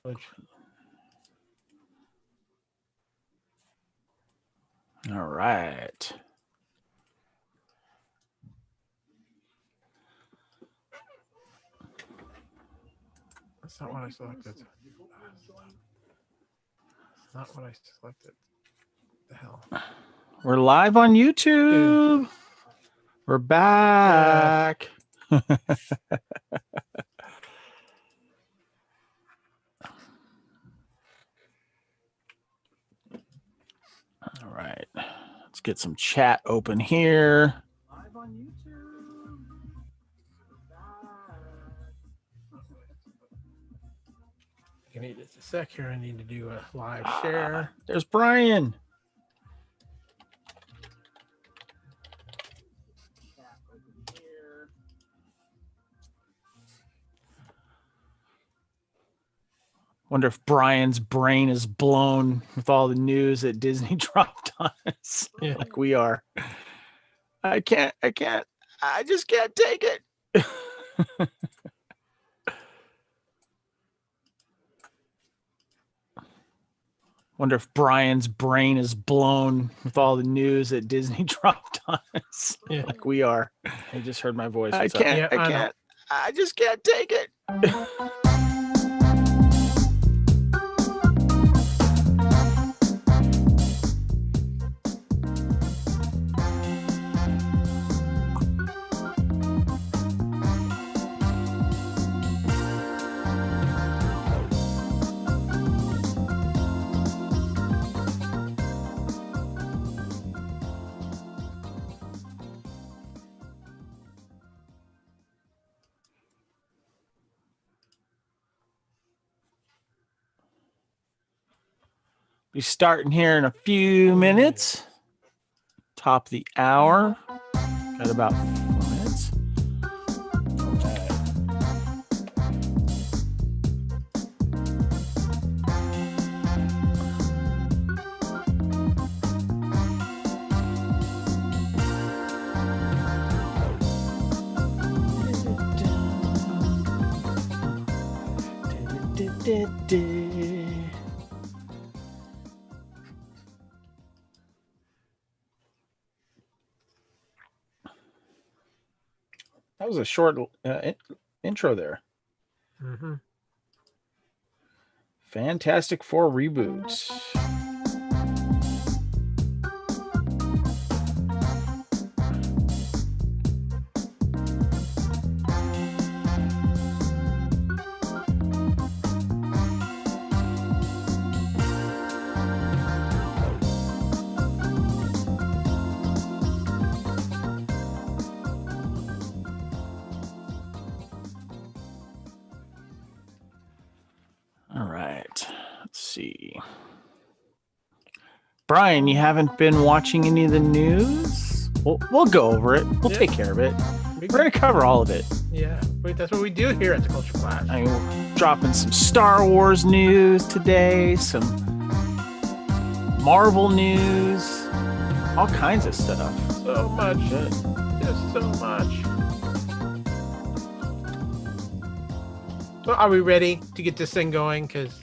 All right. That's not what I selected. That's not what I selected. The hell? We're live on YouTube. We're back. All right. Let's get some chat open here. Live on YouTube. Give me just a sec here. I need to do a live share. There's Brian. Wonder if Brian's brain is blown with all the news that Disney dropped on us, like we are. I just can't take it. Wonder if Brian's brain is blown with all the news that Disney dropped on us, like we are. I just heard my voice. I just can't take it. Be starting here in a few minutes. Top of the hour. Got about 4 minutes. That was a short intro there. Mm-hmm. Fantastic Four reboots. Brian, you haven't been watching any of the news? We'll go over it. We'll take care of it. We're going to cover all of it. Yeah, that's what we do here at the Culture Clash. I mean, we're dropping some Star Wars news today, some Marvel news, all kinds of stuff. So much. Just so much. Well, are we ready to get this thing going? Because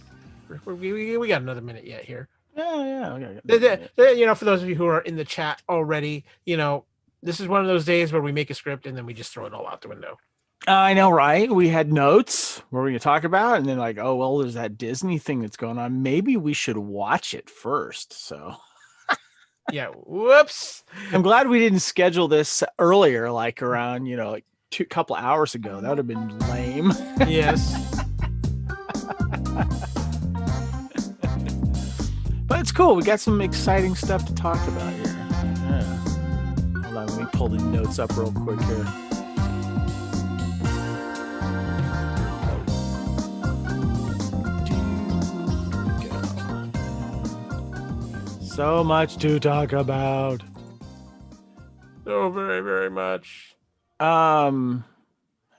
we got another minute yet here. Yeah. You know, for those of you who are in the chat already, you know, this is one of those days where we make a script and then we just throw it all out the window. I know, right? We had notes where we're going to talk about it, and then like, oh, well, there's that Disney thing that's going on. Maybe we should watch it first. So, yeah, whoops. I'm glad we didn't schedule this earlier, like around, you know, like a couple hours ago. That would have been lame. Yes. But it's cool. We got some exciting stuff to talk about here. Yeah. Hold on, let me pull the notes up real quick here. So much to talk about. So very, very much. Have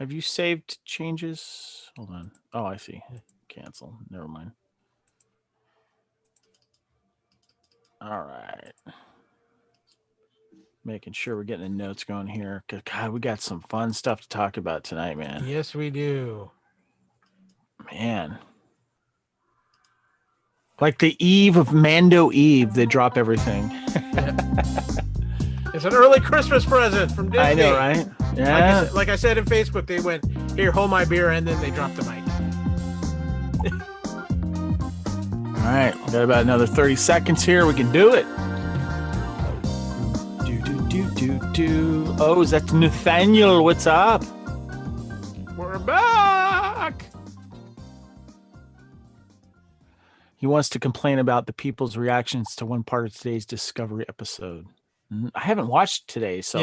you saved changes? Hold on. Oh, I see. Cancel. Never mind. All right. Making sure we're getting the notes going here. Because, God, we got some fun stuff to talk about tonight, man. Yes, we do. Man. Like the eve of Mando Eve, they drop everything. It's an early Christmas present from Disney. I know, right? Yeah. Like I said in Facebook, they went, here, hold my beer, and then they dropped the mic. All right, we got about another 30 seconds here. We can do it. Do. Oh, is that Nathaniel? What's up? We're back. He wants to complain about the people's reactions to one part of today's Discovery episode. I haven't watched today, so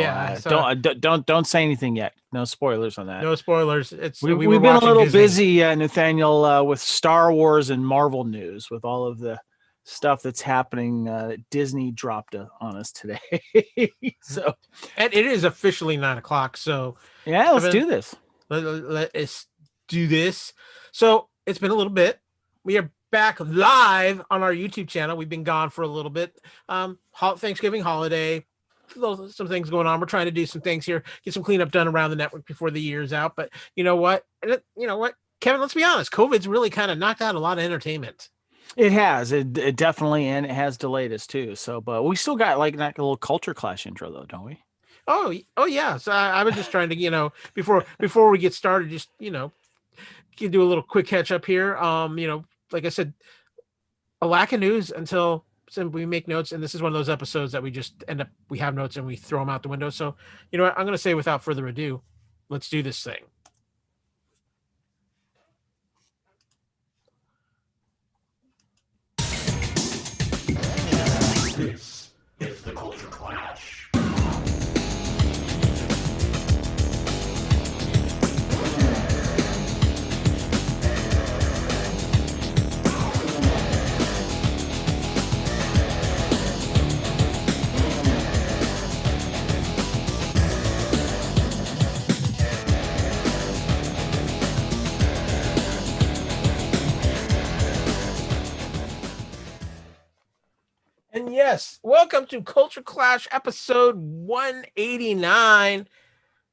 don't say anything yet. No spoilers on that. No spoilers. We've been a little busy, Nathaniel, with Star Wars and Marvel news, with all of the stuff that's happening that Disney dropped on us today. So, and it is officially 9:00. So yeah, let's do this. Let's do this. So it's been a little bit. We are back live on our YouTube channel. We've been gone for a little bit. Thanksgiving holiday, some things going on. We're trying to do some things here, get some cleanup done around the network before the year's out. But you know what, Kevin, let's be honest. COVID's really kind of knocked out a lot of entertainment. It has. It definitely, and it has delayed us too. So, but we still got like that little culture clash intro though, don't we? Oh yeah. So I was just trying to, before we get started, just can do a little quick catch up here. Like I said, a lack of news until we make notes, and this is one of those episodes that we just we have notes and we throw them out the window. So, you know what? I'm going to say without further ado, let's do this thing. This is the Culture Clash. And yes, welcome to Culture Clash episode 189,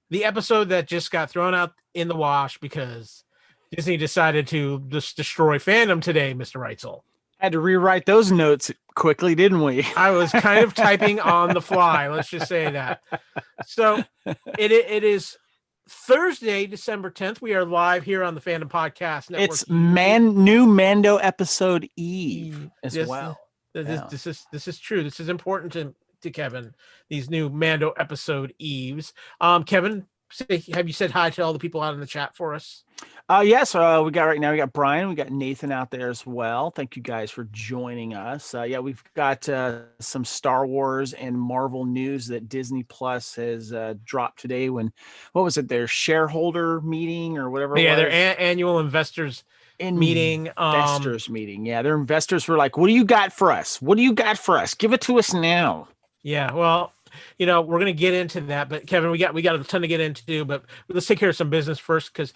the episode that just got thrown out in the wash because Disney decided to just destroy fandom today, Mr. Reitzel. Had to rewrite those notes quickly, didn't we? I was kind of typing on the fly. Let's just say that. So it is Thursday, December 10th. We are live here on the Fandom Podcast Network. It's new Mando episode Eve as well. This is true. This is important to Kevin. These new Mando episode Eves. Kevin, have you said hi to all the people out in the chat for us? Yes. We got Brian, we got Nathan out there as well. Thank you guys for joining us. We've got some Star Wars and Marvel news that Disney Plus has dropped today. What was it? Their shareholder meeting or whatever. Yeah, their annual investors meeting. Investors meeting. Yeah, their investors were like, "What do you got for us? What do you got for us? Give it to us now." Yeah, well, we're gonna get into that, but Kevin, we got a ton to get into, but let's take care of some business first because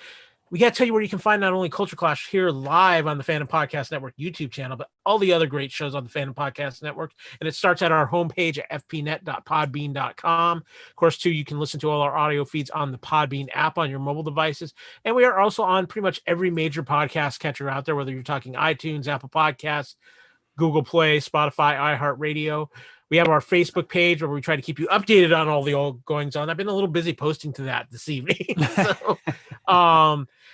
we got to tell you where you can find not only Culture Clash here live on the Fandom Podcast Network YouTube channel, but all the other great shows on the Fandom Podcast Network. And it starts at our homepage at fpnet.podbean.com. Of course, too, you can listen to all our audio feeds on the Podbean app on your mobile devices. And we are also on pretty much every major podcast catcher out there, whether you're talking iTunes, Apple Podcasts, Google Play, Spotify, iHeartRadio. We have our Facebook page where we try to keep you updated on all the old goings on. I've been a little busy posting to that this evening. So,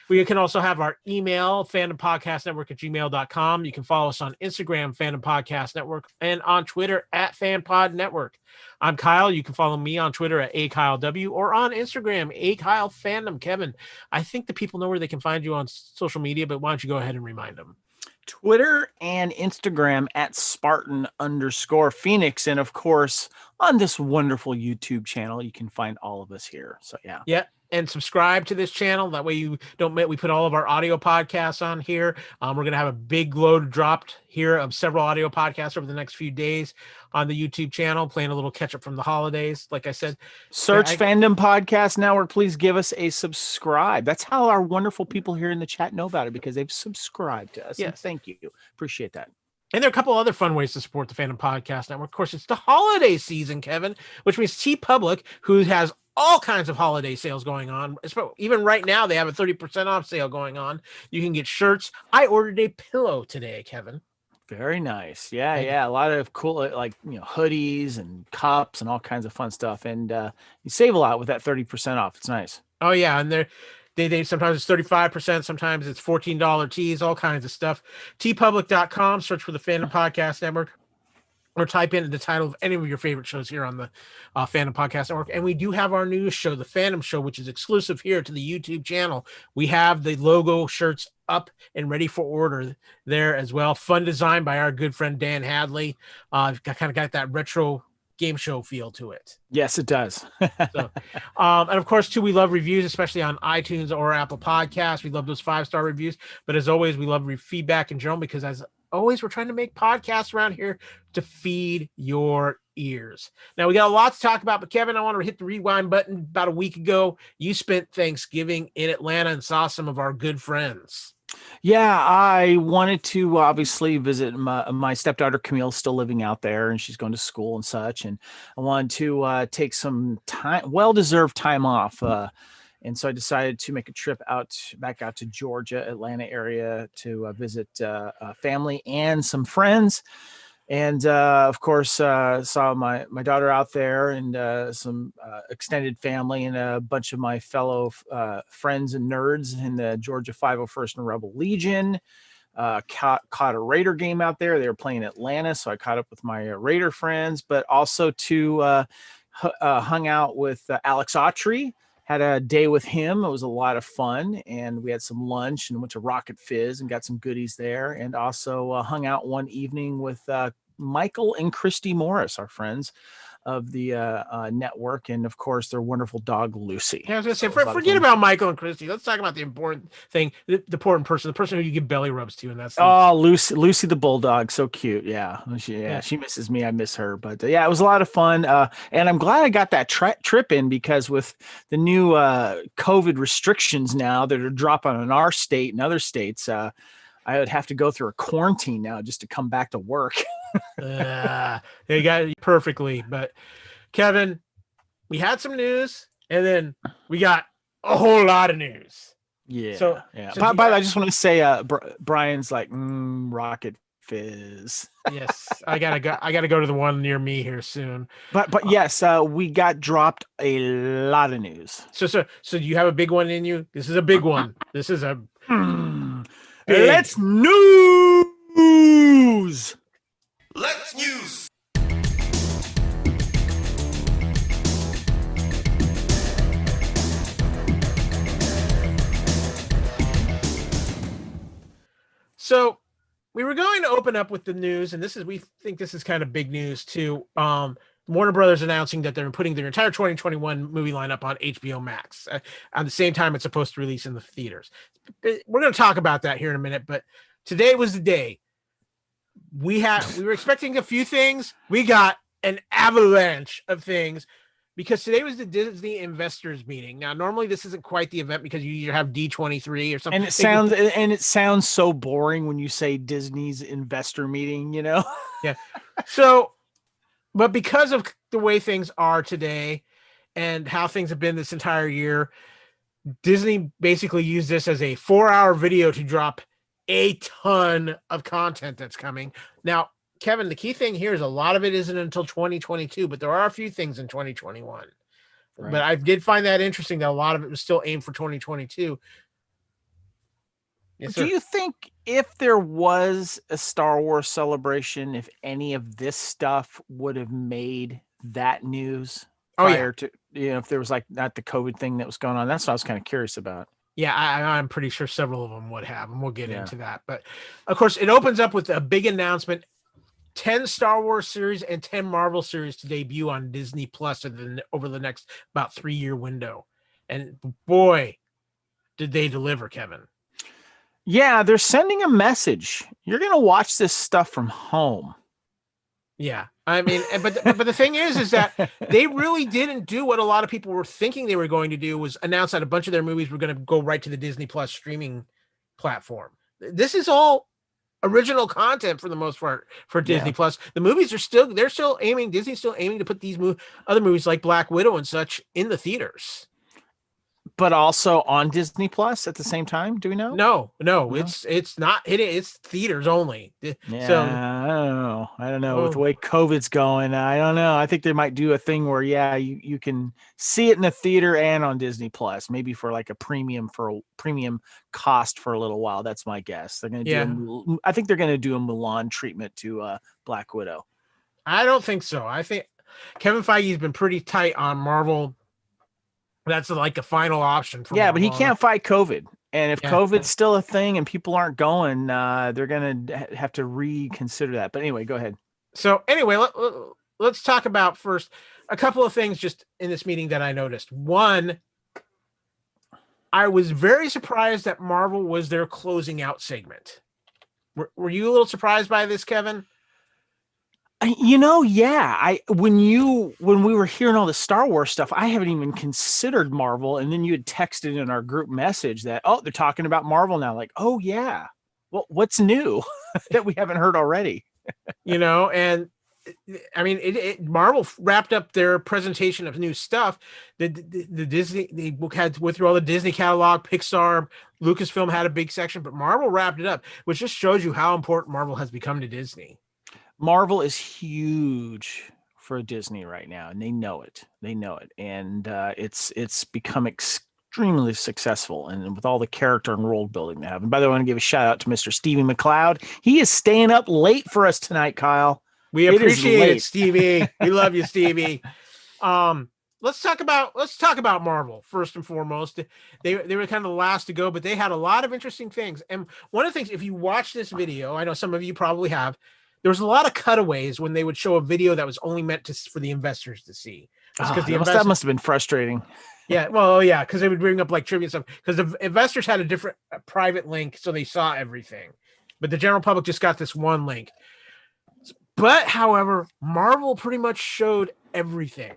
we can also have our email, fandompodcastnetwork@gmail.com. You can follow us on Instagram, Fandom Podcast Network, and on Twitter at FanPod Network. I'm Kyle. You can follow me on Twitter at AKyleW or on Instagram, AKyleFandom. Kevin, I think the people know where they can find you on social media, but why don't you go ahead and remind them? Twitter and Instagram at Spartan_Phoenix. And of course, on this wonderful YouTube channel, you can find all of us here. So yeah. Yeah. And subscribe to this channel. That way you don't we put all of our audio podcasts on here. We're going to have a big load dropped here of several audio podcasts over the next few days on the YouTube channel, playing a little catch up from the holidays. Like I said, search Fandom Podcast Network. Please give us a subscribe. That's how our wonderful people here in the chat know about it, because they've subscribed to us. Yes. Thank you. Appreciate that. And there are a couple other fun ways to support the Fandom Podcast Network. Of course, it's the holiday season, Kevin, which means TeePublic, who has all kinds of holiday sales going on. Even right now, they have a 30% off sale going on. You can get shirts. I ordered a pillow today, Kevin. Very nice. Yeah, And yeah. A lot of cool, like, hoodies and cups and all kinds of fun stuff. And you save a lot with that 30% off. It's nice. oh yeah, and they sometimes it's 35%, sometimes it's $14 tees, all kinds of stuff. tpublic.com, search for the Fandom Podcast Network, or type in the title of any of your favorite shows here on the Fandom Podcast Network. And we do have our newest show, The Fandom Show, which is exclusive here to the YouTube channel. We have the logo shirts up and ready for order there as well. Fun design by our good friend Dan Hadley. Kind of got that retro game show feel to it. Yes, it does. So, and of course, too, we love reviews, especially on iTunes or Apple Podcasts. We love those 5-star reviews. But as always, we love feedback in general, because as always, we're trying to make podcasts around here to feed your ears. Now, we got a lot to talk about, but Kevin, I want to hit the rewind button. About a week ago, you spent Thanksgiving in Atlanta and saw some of our good friends. Yeah, I wanted to obviously visit my stepdaughter Camille's still living out there, and she's going to school and such. And I wanted to take some time, well-deserved time off. And so I decided to make a trip back out to Georgia, Atlanta area to visit family and some friends. And of course, saw my daughter out there, and some extended family, and a bunch of my fellow friends and nerds in the Georgia 501st and Rebel Legion. Caught a Raider game out there. They were playing Atlanta, so I caught up with my Raider friends, but also hung out with Alex Autry. Had a day with him. It was a lot of fun, and we had some lunch and went to Rocket Fizz and got some goodies there, and also hung out one evening with Michael and Christy Morris, our friends of the network, and of course their wonderful dog Lucy. Yeah, I was gonna say, forget about Michael and Christy. Let's talk about the important thing, the important person, the person who you give belly rubs to, and that's Lucy the bulldog, so cute. Yeah, she misses me. I miss her, but yeah, it was a lot of fun, and I'm glad I got that trip in, because with the new COVID restrictions now that are dropping in our state and other states, I would have to go through a quarantine now just to come back to work. You got it perfectly. But Kevin, we had some news, and then we got a whole lot of news. Yeah. So by the way, I just want to say, Brian's like Rocket Fizz. Yes, I gotta go to the one near me here soon. But yes, we got dropped a lot of news. So you have a big one in you. This is a big one. This is a Let's news. Let's news. So we were going to open up with the news, and we think this is kind of big news too. Warner Brothers announcing that they're putting their entire 2021 movie lineup on HBO Max at the same time it's supposed to release in the theaters. We're going to talk about that here in a minute, but today was the day. We were expecting a few things. We got an avalanche of things, because today was the Disney investors meeting. Now, normally this isn't quite the event, because you either have D23 or something. And it sounds so boring when you say Disney's investor meeting, Yeah. So, but because of the way things are today and how things have been this entire year, Disney basically used this as a 4-hour video to drop a ton of content that's coming. Now, Kevin, the key thing here is a lot of it isn't until 2022, but there are a few things in 2021. Right. But I did find that interesting that a lot of it was still aimed for 2022. Yes, do you think if there was a Star Wars celebration, if any of this stuff would have made that news prior to, if there was like not the COVID thing that was going on? That's what I was kind of curious about. Yeah, I'm pretty sure several of them would have, and we'll get into that. But of course, it opens up with a big announcement: 10 Star Wars series and 10 Marvel series to debut on Disney Plus over the next about 3-year window. And boy, did they deliver, Kevin. Yeah, they're sending a message. You're going to watch this stuff from home. Yeah. I mean, but the thing is that they really didn't do what a lot of people were thinking they were going to do, was announce that a bunch of their movies were going to go right to the Disney Plus streaming platform. This is all original content for the most part for Disney Plus. The movies are Disney's still aiming to put these other movies like Black Widow and such in the theaters. but also on Disney Plus at the same time. Do we know? No, No? it's not hitting. It's theaters only. Yeah, So I don't know. I don't know. With the oh, way COVID's going, I don't know. I think they might do a thing where, yeah, you can see it in the theater and on Disney Plus, maybe for like a premium cost for a little while. That's my guess. They're gonna do. I think they're gonna do a Mulan treatment to Black Widow. I don't think so. I think Kevin Feige's been pretty tight on Marvel. That's like a final option for Yeah, but he Marvel. can't fight COVID. And if Yeah. COVID's still a thing and people aren't going, they're gonna have to reconsider that. But anyway, go ahead. So anyway, let's talk about first a couple of things just in this meeting that I noticed. One, I was very surprised that Marvel was their closing out segment. Were you a little surprised by this, Kevin? Yeah. When we were hearing all the Star Wars stuff, I haven't even considered Marvel, and then you had texted in our group message that they're talking about Marvel now. Like, oh yeah, well, what's new that we haven't heard already? And I mean, Marvel wrapped up their presentation of new stuff. The Disney, they went through all the Disney catalog, Pixar, Lucasfilm had a big section, but Marvel wrapped it up, which just shows you how important Marvel has become to Disney. Marvel is huge for Disney right now, and they know it. And it's become extremely successful, and with all the character and world building they have. And by the way, I want to give a shout out to Mr. Stevie McLeod. He is staying up late for us tonight, Kyle. We appreciate it, Stevie. We love you, Stevie. Let's talk about Marvel first and foremost. They were kind of the last to go, but they had a lot of interesting things. And one of the things, if you watch this video, I know some of you probably have, there was a lot of cutaways when they would show a video that was only meant for the investors to see. That must have been frustrating. Yeah, well, yeah, because they would bring up like trivia stuff because the investors had a different private link, so they saw everything, but the general public just got this one link. But however, Marvel pretty much showed everything.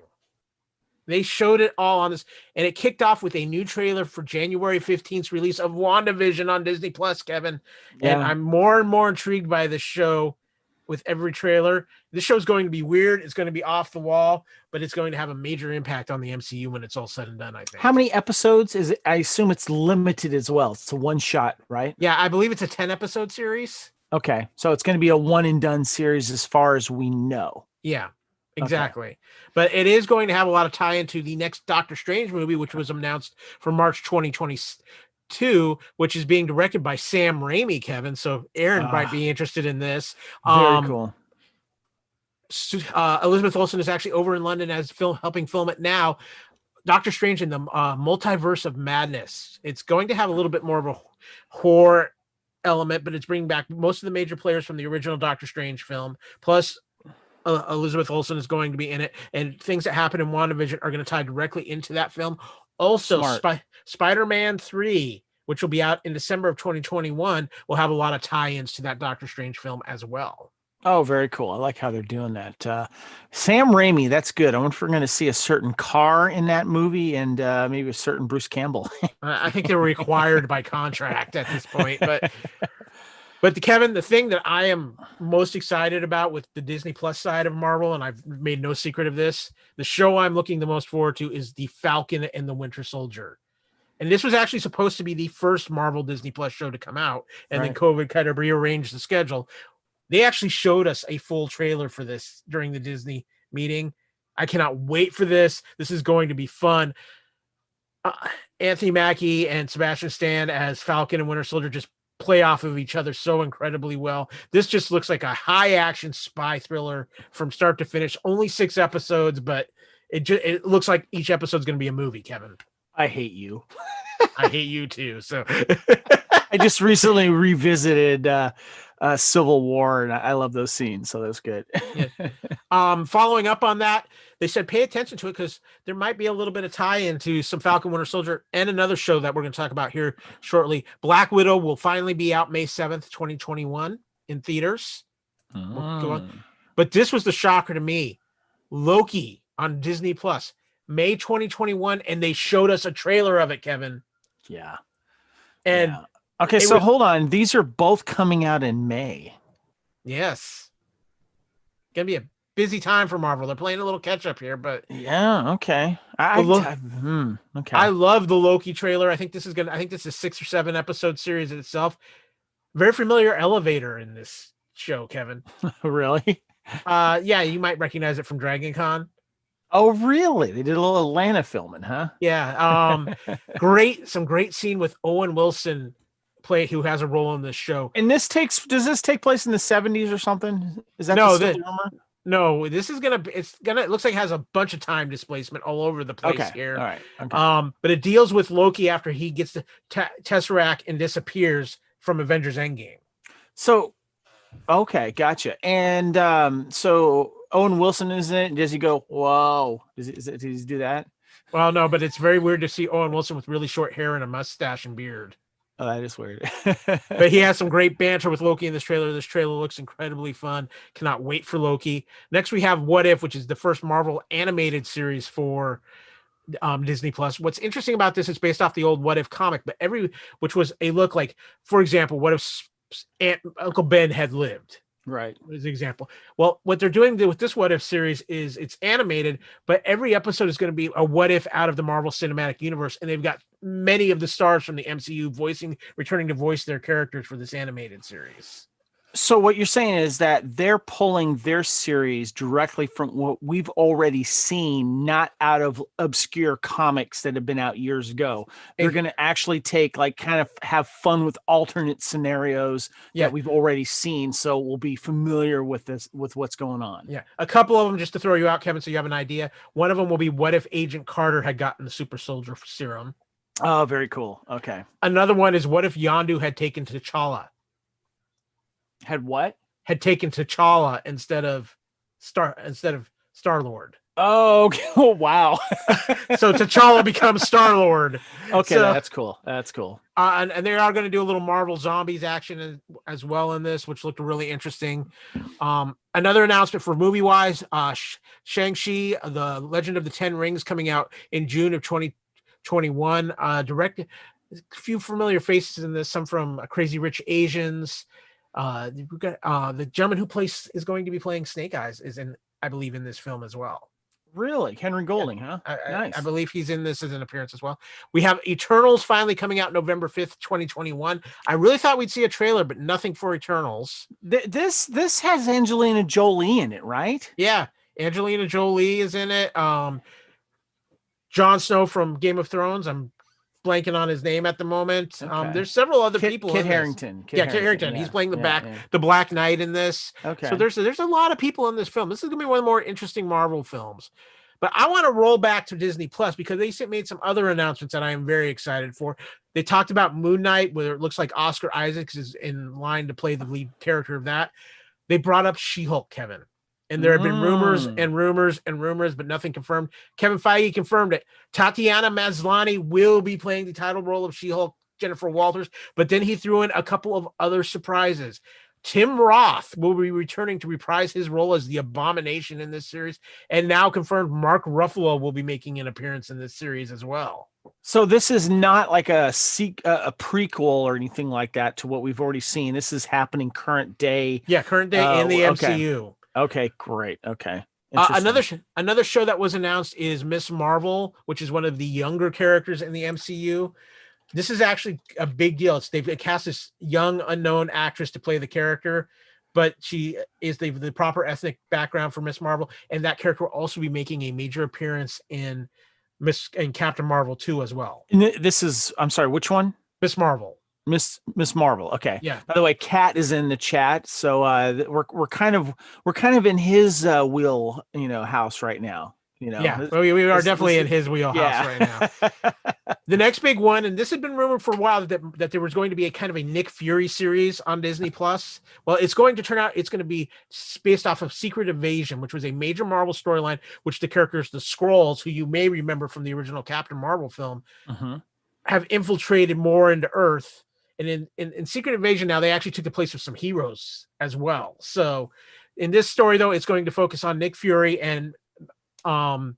They showed it all on this, and it kicked off with a new trailer for January 15th release of WandaVision on Disney Plus, Kevin. Yeah. And I'm more and more intrigued by the show with every trailer. This show is going to be weird. It's going to be off the wall, but it's going to have a major impact on the MCU when it's all said and done, I think. How many episodes is it? I assume it's limited as well. It's a one shot, right? Yeah, I believe it's a 10 episode series. Okay. So it's going to be a one and done series as far as we know. Yeah, exactly. Okay. But it is going to have a lot of tie into the next Doctor Strange movie, which was announced for March 2022, which is being directed by Sam Raimi, Kevin. So Aaron might be interested in this. Very cool. Elizabeth Olsen is actually over in London helping film it now. Doctor Strange in the Multiverse of Madness. It's going to have a little bit more of a horror element, but it's bringing back most of the major players from the original Doctor Strange film. Plus, Elizabeth Olsen is going to be in it, and things that happen in WandaVision are going to tie directly into that film. Also, Spider-Man 3, which will be out in December of 2021, will have a lot of tie-ins to that Doctor Strange film as well. Oh, very cool. I like how they're doing that. Sam Raimi, that's good. I wonder if we're going to see a certain car in that movie and maybe a certain Bruce Campbell. I think they're required by contract at this point. But Kevin, the thing that I am most excited about with the Disney Plus side of Marvel, and I've made no secret of this, the show I'm looking the most forward to is The Falcon and the Winter Soldier. And this was actually supposed to be the first Marvel Disney Plus show to come out, and then COVID kind of rearranged the schedule. They actually showed us a full trailer for this during the Disney meeting. I cannot wait for this. This is going to be fun. Anthony Mackie and Sebastian Stan as Falcon and Winter Soldier just play off of each other so incredibly well. This just looks like a high action spy thriller from start to finish. Only 6 episodes, but it looks like each episode is going to be a movie, Kevin. I hate you. I hate you too. So I just recently revisited Civil War, and I love those scenes, so that's good. Yeah. Following up on that, they said pay attention to it because there might be a little bit of tie into some Falcon Winter Soldier and another show that we're going to talk about here shortly. Black Widow will finally be out May 7th, 2021 in theaters. But this was the shocker to me. Loki on Disney Plus, May 2021, and they showed us a trailer of it, Kevin. Yeah. And okay, so hold on. These are both coming out in May. Yes. Gonna be a busy time for Marvel. They're playing a little catch up here, but Yeah. Okay. Okay. I love the Loki trailer. I think this is a 6 or 7 episode series in itself. Very familiar elevator in this show, Kevin. Really? Yeah, you might recognize it from Dragon Con. Oh, really? They did a little Atlanta filming, huh? Yeah. Some great scene with Owen Wilson who has a role in this show. And does this take place in the 70s or something? Is that the rumor? No, this is it looks like it has a bunch of time displacement all over the place here. All right. Okay. But it deals with Loki after he gets the Tesseract and disappears from Avengers Endgame. So, okay, gotcha. And so Owen Wilson is in it. Does he go, whoa? Does he do that? Well, no, but it's very weird to see Owen Wilson with really short hair and a mustache and beard. Oh, that is weird. But he has some great banter with Loki in this trailer. This trailer looks incredibly fun. Cannot wait for Loki. Next, we have What If, which is the first Marvel animated series for Disney Plus. What's interesting about this is based off the old What If comic, but which was a look like, for example, what if Uncle Ben had lived? Right. As an example. Well, what they're doing with this What If series is it's animated, but every episode is going to be a what if out of the Marvel Cinematic Universe, and they've got many of the stars from the MCU returning to voice their characters for this animated series. So what you're saying is that they're pulling their series directly from what we've already seen, not out of obscure comics that have been out years ago. They're going to actually take, like, kind of have fun with alternate scenarios that we've already seen. So we'll be familiar with what's going on. Yeah. A couple of them, just to throw you out, Kevin, so you have an idea. One of them will be what if Agent Carter had gotten the super soldier serum. Oh, very cool. Okay. Another one is what if Yondu had taken T'Challa? Had what? Had taken T'Challa instead of Star-Lord. Oh, okay. Oh, wow. So T'Challa becomes Star-Lord. Okay, so, that's cool. That's cool. And they are going to do a little Marvel Zombies action as well in this, which looked really interesting. Another announcement for movie-wise, Shang-Chi, The Legend of the Ten Rings, coming out in June of 2021. Directed a few familiar faces in this, some from Crazy Rich Asians. We've got the gentleman who is going to be playing Snake Eyes is I believe in this film as well. Really? Henry Golding, huh? Nice. I believe he's in this as an appearance as well. We have Eternals finally coming out November 5th, 2021. I really thought we'd see a trailer, but nothing for Eternals. This has Angelina Jolie in it, right? Yeah. Angelina Jolie is in it. Jon Snow from Game of Thrones. I'm blanking on his name at the moment. Okay. There's several other people. Kit Harington. Kit Harington. He's playing the Black Knight in this. Okay. So there's a lot of people in this film. This is gonna be one of the more interesting Marvel films. But I want to roll back to Disney Plus because they made some other announcements that I am very excited for. They talked about Moon Knight, where it looks like Oscar Isaacs is in line to play the lead character of that. They brought up She-Hulk, Kevin. And there have been rumors and rumors and rumors, but nothing confirmed. Kevin Feige confirmed it. Tatiana Maslany will be playing the title role of She-Hulk, Jennifer Walters, but then he threw in a couple of other surprises. Tim Roth will be returning to reprise his role as the Abomination in this series, and now confirmed Mark Ruffalo will be making an appearance in this series as well. So this is not like a prequel or anything like that to what we've already seen. This is happening current day. Yeah, current day in the MCU. Okay, great. Okay. Another show that was announced is Miss Marvel, which is one of the younger characters in the MCU. This is actually a big deal. They've cast this young unknown actress to play the character, but she is the proper ethnic background for Miss Marvel, and that character will also be making a major appearance in Captain Marvel 2 as well. And this is, I'm sorry, which one? Miss Marvel. Miss Marvel. Okay. Yeah. By the way, Kat is in the chat, so we're kind of in his wheel, house right now. Yeah, we are definitely in his wheelhouse right now. The next big one, and this had been rumored for a while that there was going to be a kind of a Nick Fury series on Disney Plus. Well, it's going to turn out it's going to be based off of Secret Invasion, which was a major Marvel storyline, which the characters, the Skrulls, who you may remember from the original Captain Marvel film, have infiltrated more into Earth. And in Secret Invasion now, they actually took the place of some heroes as well. So in this story, though, it's going to focus on Nick Fury and the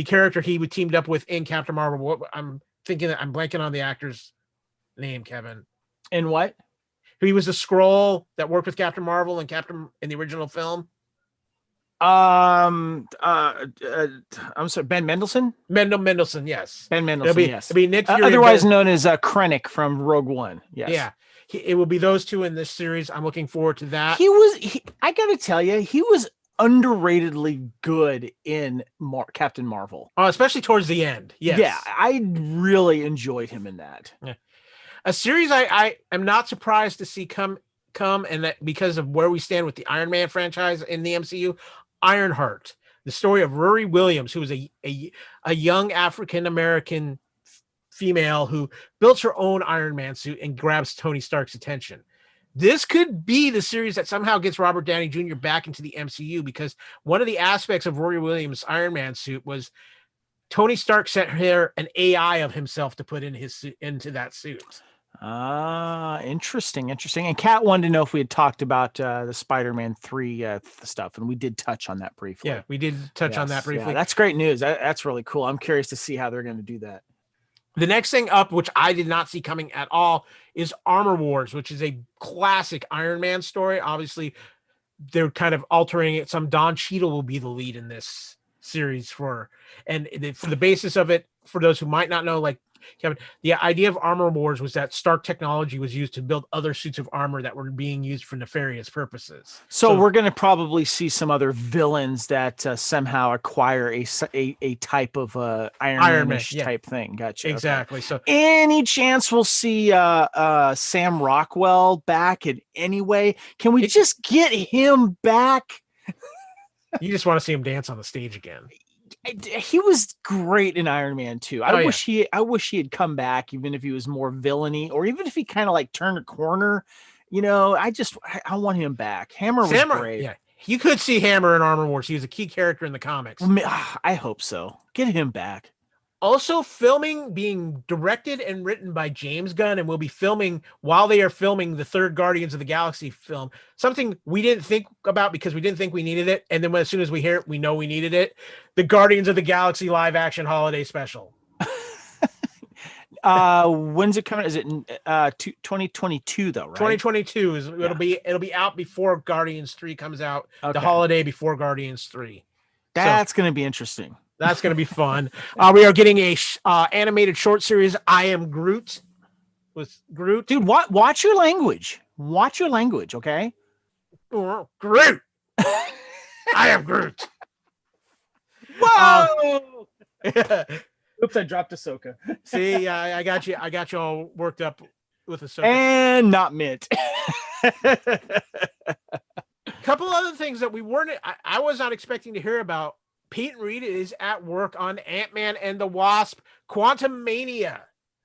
character he would teamed up with in Captain Marvel. I'm thinking that I'm blanking on the actor's name, Kevin. And what? He was the Skrull that worked with Captain Marvel and in the original film. I'm sorry, Ben Mendelsohn. Mendelsohn, yes. Ben Mendelsohn, yes. It'll be Nick Fury, otherwise known as Krennic from Rogue One. Yes. Yeah, it will be those two in this series. I'm looking forward to that. I gotta tell you, he was underratedly good in Captain Marvel. Especially towards the end. Yes. Yeah, I really enjoyed him in that. Yeah. A series I am not surprised to see come, and that because of where we stand with the Iron Man franchise in the MCU, Ironheart, the story of Riri Williams, who was a young African-American female who built her own Iron Man suit and grabs Tony Stark's attention. This could be the series that somehow gets Robert Downey Jr. back into the MCU, because one of the aspects of Riri Williams' Iron Man suit was Tony Stark sent her an AI of himself to put in into that suit. Interesting. And Kat wanted to know if we had talked about the Spider-Man 3 stuff, and we did touch on that briefly. Yeah, we did touch on that briefly. Yeah, that's great news. That's really cool. I'm curious to see how they're going to do that. The next thing up, which I did not see coming at all, is Armor Wars, which is a classic Iron Man story. Obviously, they're kind of altering it. Some Don Cheadle will be the lead in this series for the basis of it, for those who might not know, like Kevin, the idea of Armor Wars was that Stark technology was used to build other suits of armor that were being used for nefarious purposes. So we're going to probably see some other villains that somehow acquire a type of Iron Man type thing. Gotcha. Exactly. Okay. So any chance we'll see Sam Rockwell back in any way? Can we just get him back? You just want to see him dance on the stage again. He was great in Iron Man 2. I wish he had come back, even if he was more villainy, or even if he kind of like turned a corner. You know, I want him back. Hammer was great. Yeah, you could see Hammer in Armor Wars. He was a key character in the comics. I hope so. Get him back. Also, being directed and written by James Gunn, and will be filming while they are filming the third Guardians of the Galaxy film. Something we didn't think about because we didn't think we needed it, and then as soon as we hear it, we know we needed it. The Guardians of the Galaxy live action holiday special. When's it coming? Is it 2022 though? Right. 2022 is it'll be out before Guardians 3 comes out. Okay. The holiday before Guardians 3. That's going to be interesting. That's going to be fun. We are getting a animated short series, I Am Groot. With Groot. Dude, watch your language. Watch your language, okay? Groot. I am Groot. Whoa! Oops, I dropped Ahsoka. See, I got you all worked up with Ahsoka. And not Mint. Couple other things that I was not expecting to hear about. Peyton Reed is at work on Ant-Man and the Wasp: Quantumania.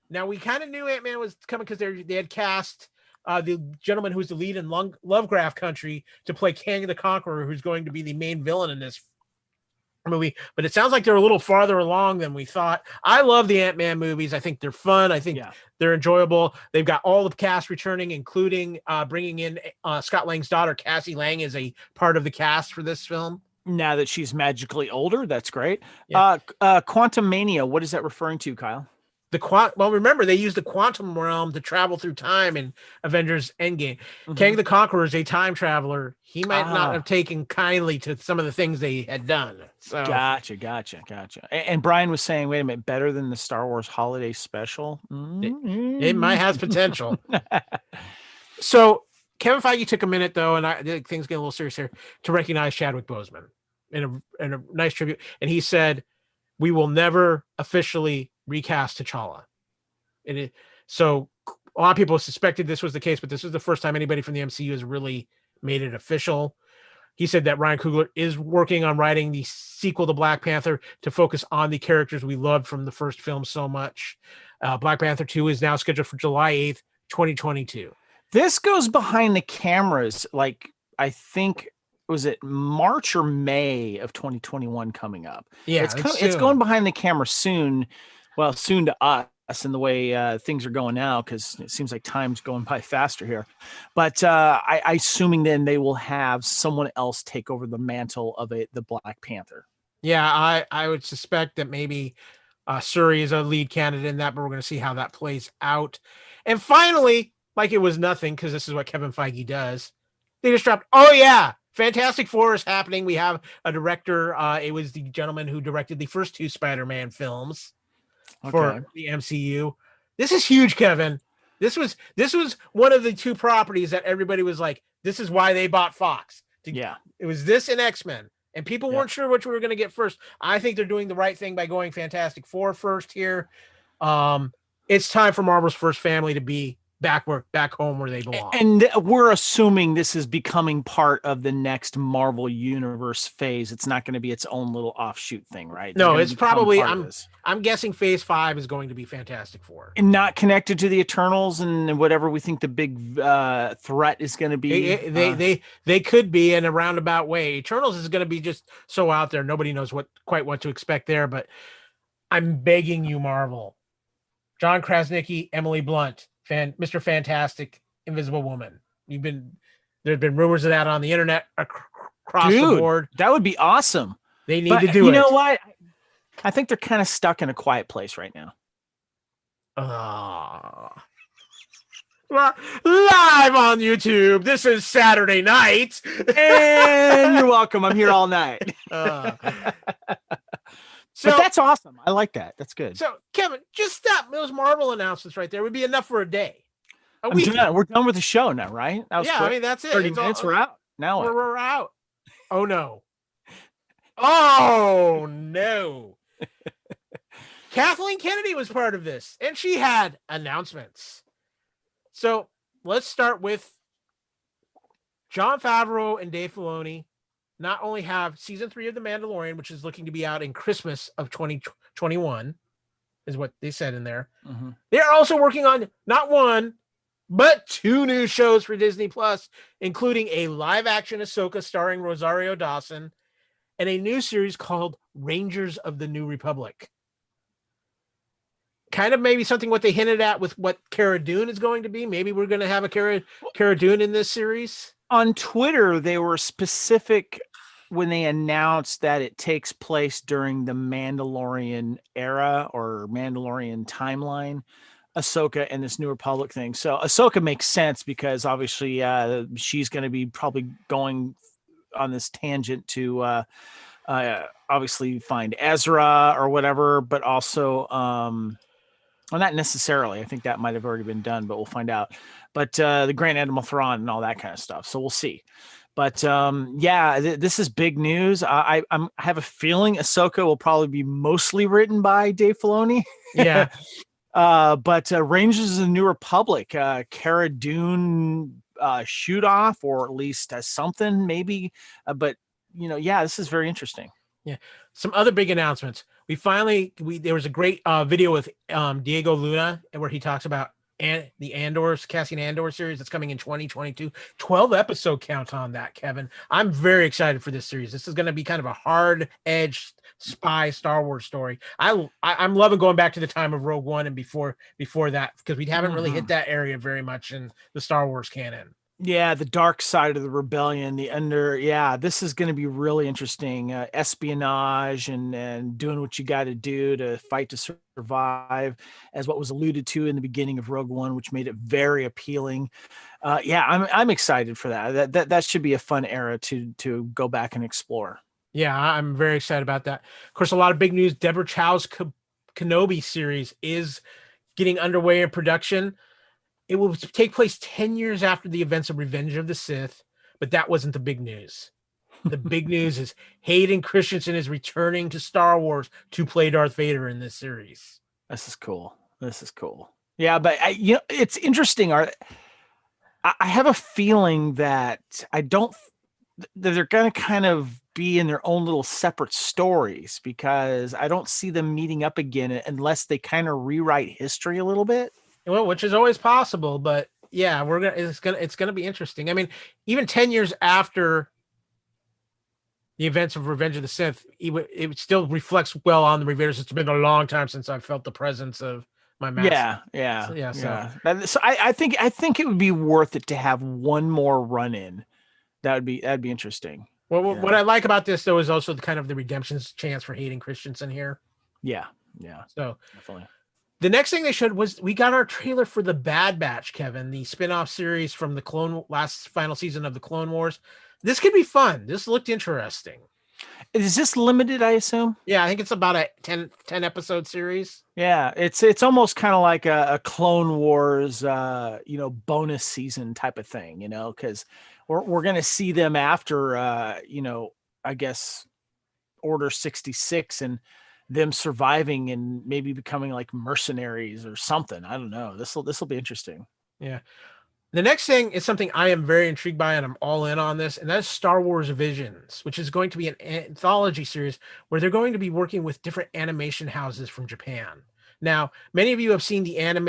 Now, we kind of knew Ant-Man was coming because they had cast the gentleman who's the lead in Lovecraft Country to play Kang the Conqueror, who's going to be the main villain in this movie. But it sounds like they're a little farther along than we thought. I love the Ant-Man movies. I think they're fun. I think they're enjoyable. They've got all the cast returning, including bringing in Scott Lang's daughter, Cassie Lang, as a part of the cast for this film. Now that she's magically older, that's great. Yeah. Quantumania, what is that referring to, Kyle? Well, remember, they used the quantum realm to travel through time in Avengers Endgame. Mm-hmm. Kang the Conqueror is a time traveler. He might not have taken kindly to some of the things they had done. So. Gotcha. And Brian was saying, wait a minute, better than the Star Wars holiday special? Mm-hmm. It might have potential. So Kevin Feige took a minute, though, and things get a little serious here, to recognize Chadwick Boseman in a nice tribute. And he said, we will never officially recast T'Challa. So a lot of people suspected this was the case, but this is the first time anybody from the MCU has really made it official. He said that Ryan Coogler is working on writing the sequel to Black Panther to focus on the characters we loved from the first film so much. Black Panther 2 is now scheduled for July 8th, 2022. This goes behind the cameras, like, I think, was it March or May of 2021 coming up? Yeah, it's going behind the camera soon. Well, soon to us in the way things are going now, because it seems like time's going by faster here. But I assuming then they will have someone else take over the mantle of the Black Panther. Yeah, I would suspect that maybe Shuri is a lead candidate in that, but we're going to see how that plays out. And finally, like it was nothing, because this is what Kevin Feige does, they just dropped, oh yeah, Fantastic Four is happening. We have a director. It was the gentleman who directed the first 2 Spider-Man films for the MCU. This is huge, Kevin. This was one of the 2 properties that everybody was like, this is why they bought Fox. Yeah. It was this and X-Men. And people weren't sure which we were going to get first. I think they're doing the right thing by going Fantastic Four first here. It's time for Marvel's first family to be back home where they belong. And we're assuming this is becoming part of the next Marvel Universe phase. It's not going to be its own little offshoot thing, right? No, it's probably I'm guessing Phase 5 is going to be Fantastic Four. And not connected to the Eternals and whatever we think the big threat is going to be. They could be in a roundabout way. Eternals is going to be just so out there. Nobody knows quite what to expect there, but I'm begging you, Marvel. John Krasinski, Emily Blunt, Mr. Fantastic, Invisible Woman. There's been rumors of that on the internet across the board. That would be awesome. They need to do it. You know what? I think they're kind of stuck in a quiet place right now. Live on YouTube. This is Saturday night. And you're welcome. I'm here all night. But that's awesome. I like that. That's good. So, Kevin, just those Marvel announcements right there would be enough for a day. We're done with the show now, right? I mean, that's it. 30 minutes, we're out. Now we're out. Oh, no. Oh, no. Kathleen Kennedy was part of this, and she had announcements. So, let's start with Jon Favreau and Dave Filoni. Not only have season 3 of The Mandalorian, which is looking to be out in Christmas of 2021, is what they said in there. Mm-hmm. They are also working on not 1, but 2 new shows for Disney Plus, including a live-action Ahsoka starring Rosario Dawson and a new series called Rangers of the New Republic. Kind of maybe something what they hinted at with what Cara Dune is going to be. Maybe we're going to have a Cara Dune in this series. On Twitter, they were specific when they announced that it takes place during the Mandalorian era or Mandalorian timeline, Ahsoka and this New Republic thing. So Ahsoka makes sense because obviously she's going to be probably going on this tangent to obviously find Ezra or whatever, but also, well, not necessarily. I think that might have already been done, but we'll find out. But the Grand Admiral Thrawn and all that kind of stuff. So we'll see. But this is big news. I have a feeling Ahsoka will probably be mostly written by Dave Filoni. Yeah. But Rangers of the New Republic, Cara Dune shoot off, or at least something maybe. But this is very interesting. Yeah. Some other big announcements. There was a great video with Diego Luna where he talks about the Cassian Andor series that's coming in 2022. 12 episode count on that, Kevin. I'm very excited for this series. This is going to be kind of a hard-edged spy Star Wars story. I'm loving going back to the time of Rogue One and before that, because we haven't really hit that area very much in the Star Wars canon. Yeah, the dark side of the rebellion, this is going to be really interesting. Espionage and doing what you got to do to fight to survive, as what was alluded to in the beginning of Rogue One, which made it very appealing. I'm excited for that. That should be a fun era to go back and explore. Yeah, I'm very excited about that. Of course, a lot of big news. Deborah Chow's Kenobi series is getting underway in production. It will take place 10 years after the events of Revenge of the Sith, but that wasn't the big news. The big news is Hayden Christensen is returning to Star Wars to play Darth Vader in this series. This is cool. Yeah, but it's interesting. I have a feeling that they're going to kind of be in their own little separate stories, because I don't see them meeting up again unless they kind of rewrite history a little bit. Well, which is always possible, but yeah, it's gonna be interesting. I mean, even 10 years after the events of Revenge of the Sith, it still reflects well on the Revealers. It's been a long time since I've felt the presence of my master. Yeah. So I think it would be worth it to have one more run in. That'd be interesting. Well, what I like about this though is also the redemption chance for Hayden Christensen here. Yeah. So definitely. The next thing they showed was we got our trailer for The Bad Batch, Kevin, the spinoff series from the final season of the Clone Wars. This could be fun. This looked interesting. Is this limited, I assume? Yeah, I think it's about a 10 episode series. Yeah, it's almost kind of like a Clone Wars, bonus season type of thing, because we're gonna see them after, I guess Order 66 and them surviving and maybe becoming like mercenaries or something. I don't know. This will be interesting. Yeah. The next thing is something I am very intrigued by, and I'm all in on this, and that's Star Wars Visions, which is going to be an anthology series where they're going to be working with different animation houses from Japan. Now, many of you have seen the anime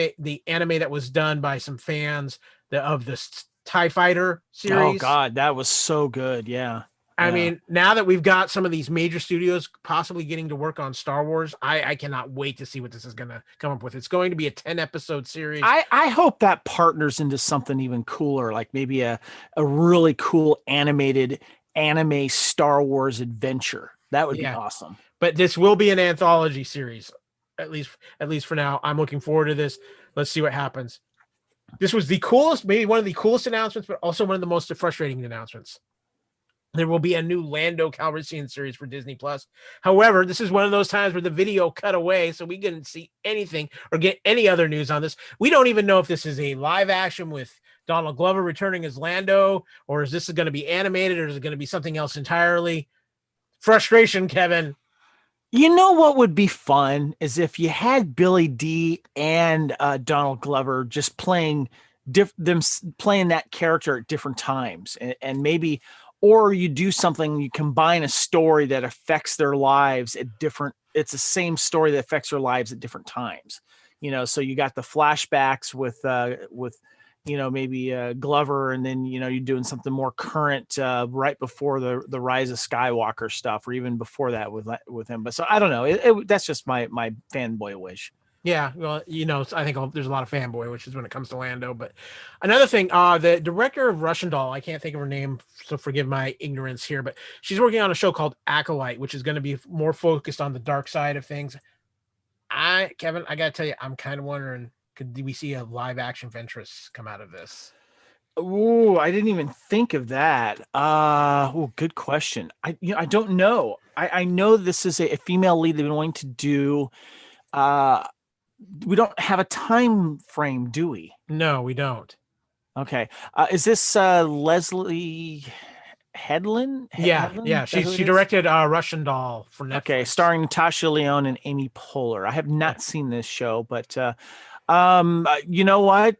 that was done by some fans of the TIE Fighter series. Oh God, that was so good. Yeah. I mean, now that we've got some of these major studios possibly getting to work on Star Wars, I cannot wait to see what this is going to come up with. It's going to be a 10 episode series. I hope that partners into something even cooler, like maybe a really cool animated anime Star Wars adventure. That would be awesome. But this will be an anthology series, at least for now. I'm looking forward to this. Let's see what happens. This was the coolest, maybe one of the coolest announcements, but also one of the most frustrating announcements. There will be a new Lando Calrissian series for Disney Plus. However, this is one of those times where the video cut away, so we couldn't see anything or get any other news on this. We don't even know if this is a live action with Donald Glover returning as Lando, or is this going to be animated, or is it going to be something else entirely? Frustration, Kevin. You know what would be fun is if you had Billy D and Donald Glover just playing that character at different times, and maybe. Or you do something, you combine a story that affects their lives at different, it's the same story that affects their lives at different times. So you got the flashbacks with maybe Glover, and then, you're doing something more current right before the Rise of Skywalker stuff, or even before that with him. But so I don't know. That's just my fanboy wish. Yeah, well, I think there's a lot of fanboy wishes when it comes to Lando. But another thing, the director of Russian Doll, I can't think of her name, so forgive my ignorance here, but she's working on a show called Acolyte, which is going to be more focused on the dark side of things. Kevin, I got to tell you, I'm kind of wondering, could we see a live action Ventress come out of this? Oh, I didn't even think of that. Good question. I don't know. I know this is a female lead they've been wanting to do. We don't have a time frame, do we? No, we don't. Okay. Is this Leslie Headland? Yeah. She directed Russian Doll for Netflix. Okay, starring Natasha Lyonne and Amy Poehler. I have not seen this show, but you know what?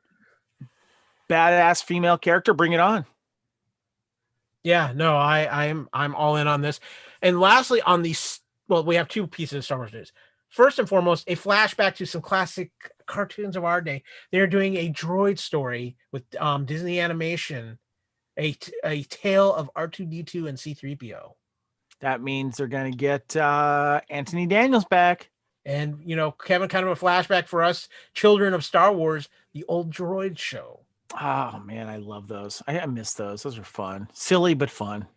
Badass female character, bring it on. Yeah, no, I'm all in on this. And lastly, on these, we have two pieces of Star Wars news. First and foremost, a flashback to some classic cartoons of our day. They're doing a droid story with Disney Animation, a tale of R2-D2 and C-3PO. That means they're going to get Anthony Daniels back. And, Kevin, kind of a flashback for us, children of Star Wars, the old droid show. Oh, man, I love those. I miss those. Those are fun. Silly, but fun.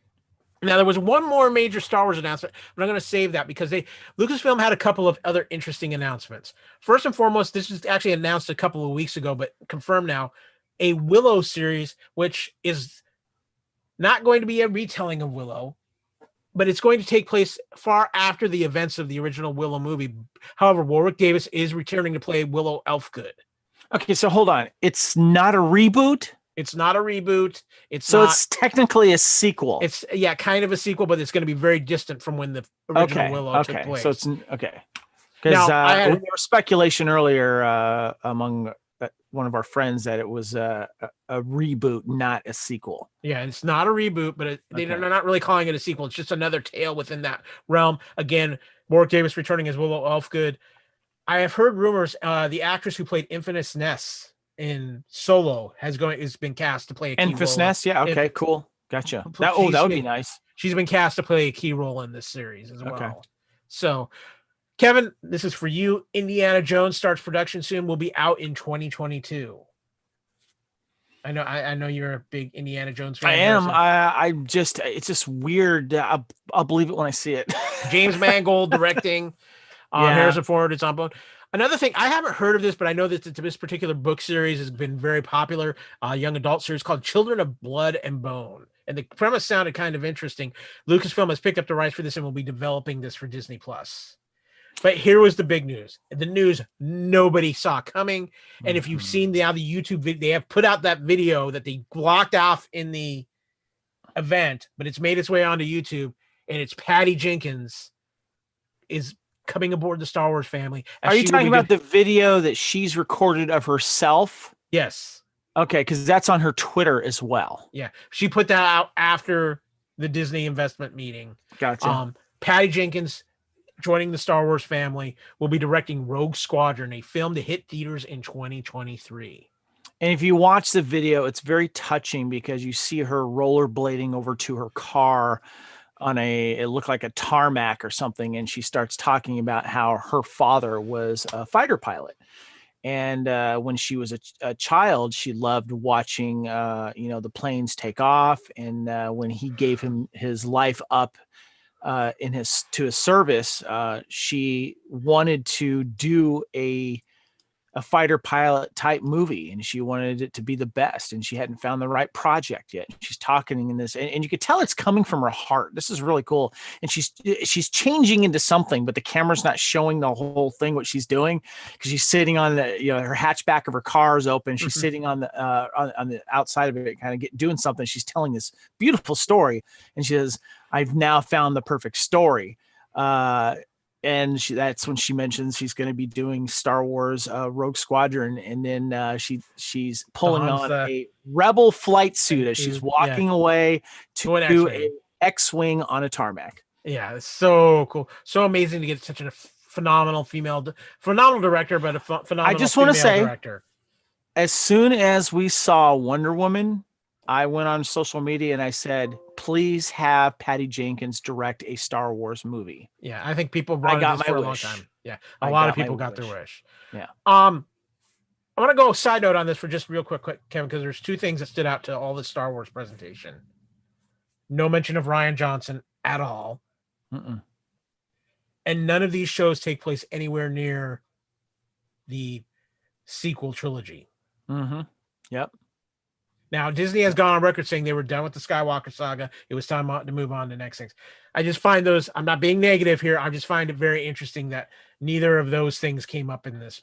Now, there was one more major Star Wars announcement, but I'm going to save that because Lucasfilm had a couple of other interesting announcements. First and foremost, this was actually announced a couple of weeks ago, but confirmed now, a Willow series, which is not going to be a retelling of Willow, but it's going to take place far after the events of the original Willow movie. However, Warwick Davis is returning to play Willow Elfgood. Okay, so hold on. It's not a reboot? It's not a reboot. It's technically a sequel. It's kind of a sequel, but it's going to be very distant from when the original Willow took place. So it's okay. Because there was speculation earlier among one of our friends that it was a reboot, not a sequel. Yeah, it's not a reboot, but they're not really calling it a sequel. It's just another tale within that realm. Again, Warwick Davis returning as Willow Elfgood. I have heard rumors the actress who played Infamous Ness in Solo has been cast to play a key Infamous role. Ness, yeah, okay, cool, gotcha. That would be nice. She's been cast to play a key role in this series as well. So, Kevin, this is for you. Indiana Jones starts production soon. Will be out in 2022. I know you're a big Indiana Jones fan. I am. It's just weird. I'll believe it when I see it. James Mangold directing. Harrison Ford, it's on bone. Another thing, I haven't heard of this, but I know that this particular book series has been very popular. Young adult series called Children of Blood and Bone. And the premise sounded kind of interesting. Lucasfilm has picked up the rights for this and will be developing this for Disney Plus. But here was the big news. The news nobody saw coming. And if you've seen the YouTube video, they have put out that video that they blocked off in the event, but it's made its way onto YouTube, and it's Patty Jenkins is coming aboard the Star Wars family. Are you talking about the video that she's recorded of herself? Yes. Okay, because that's on her Twitter as well. Yeah. She put that out after the Disney investment meeting. Gotcha. Patty Jenkins, joining the Star Wars family, will be directing Rogue Squadron, a film to hit theaters in 2023. And if you watch the video, it's very touching because you see her rollerblading over to her car on it looked like a tarmac or something. And she starts talking about how her father was a fighter pilot. And when she was a child, she loved watching, the planes take off. And when he gave him his life up, to his service, she wanted to do a fighter pilot type movie, and she wanted it to be the best, and she hadn't found the right project yet. She's talking in this, and you could tell it's coming from her heart. This is really cool. And she's changing into something, but the camera's not showing the whole thing, what she's doing, because she's sitting on her hatchback of her car is open. She's sitting on the outside of it, kind of doing something. She's telling this beautiful story, and she says, "I've now found the perfect story." And that's when she mentions she's going to be doing Star Wars Rogue Squadron. And then she's pulling on a Rebel flight suit as she's walking away to an X-Wing on a tarmac. Yeah, it's so cool. So amazing to get such a phenomenal director, but a phenomenal I just want to say, director. As soon as we saw Wonder Woman, I went on social media and I said, please have Patty Jenkins direct a Star Wars movie. Yeah, I think people wanted this for a long time. Yeah, a lot of people got their wish. Yeah. I want to go side note on this for just real quick, Kevin, because there's two things that stood out to all the Star Wars presentation. No mention of Rian Johnson at all. And none of these shows take place anywhere near the sequel trilogy. Yep. Now, Disney has gone on record saying they were done with the Skywalker saga. It was time to move on to next things. I just find those, I'm not being negative here, I just find it very interesting that neither of those things came up in this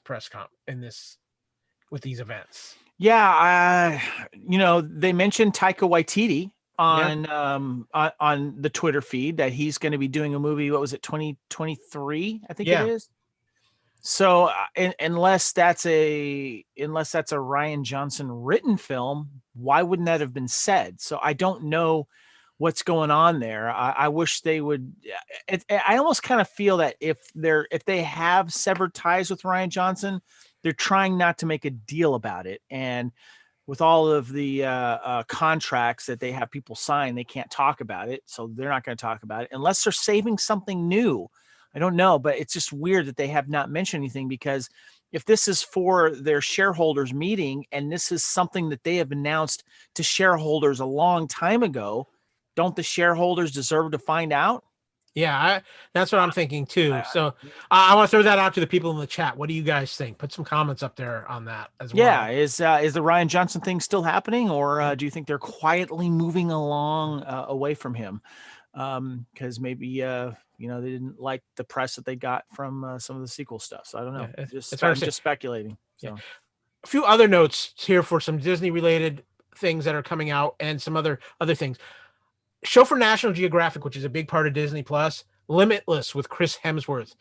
with these events. Yeah, they mentioned Taika Waititi on the Twitter feed that he's going to be doing a movie. What was it, 2023? I think it is. So unless that's a Rian Johnson written film, why wouldn't that have been said? So I don't know what's going on there. I wish they would. I almost kind of feel that if they have severed ties with Rian Johnson, they're trying not to make a deal about it. And with all of the contracts that they have people sign, they can't talk about it. So they're not going to talk about it unless they're saving something new. I don't know, but it's just weird that they have not mentioned anything, because if this is for their shareholders meeting and this is something that they have announced to shareholders a long time ago, don't the shareholders deserve to find out? Yeah, that's what I'm thinking too. So I want to throw that out to the people in the chat. What do you guys think? Put some comments up there on that as well. Yeah, is the Rian Johnson thing still happening, or do you think they're quietly moving along away from him? Because maybe they didn't like the press that they got from some of the sequel stuff. So I don't know. I'm just speculating. So. Yeah. A few other notes here for some Disney related things that are coming out and some other things. Show for National Geographic, which is a big part of Disney Plus, Limitless with Chris Hemsworth.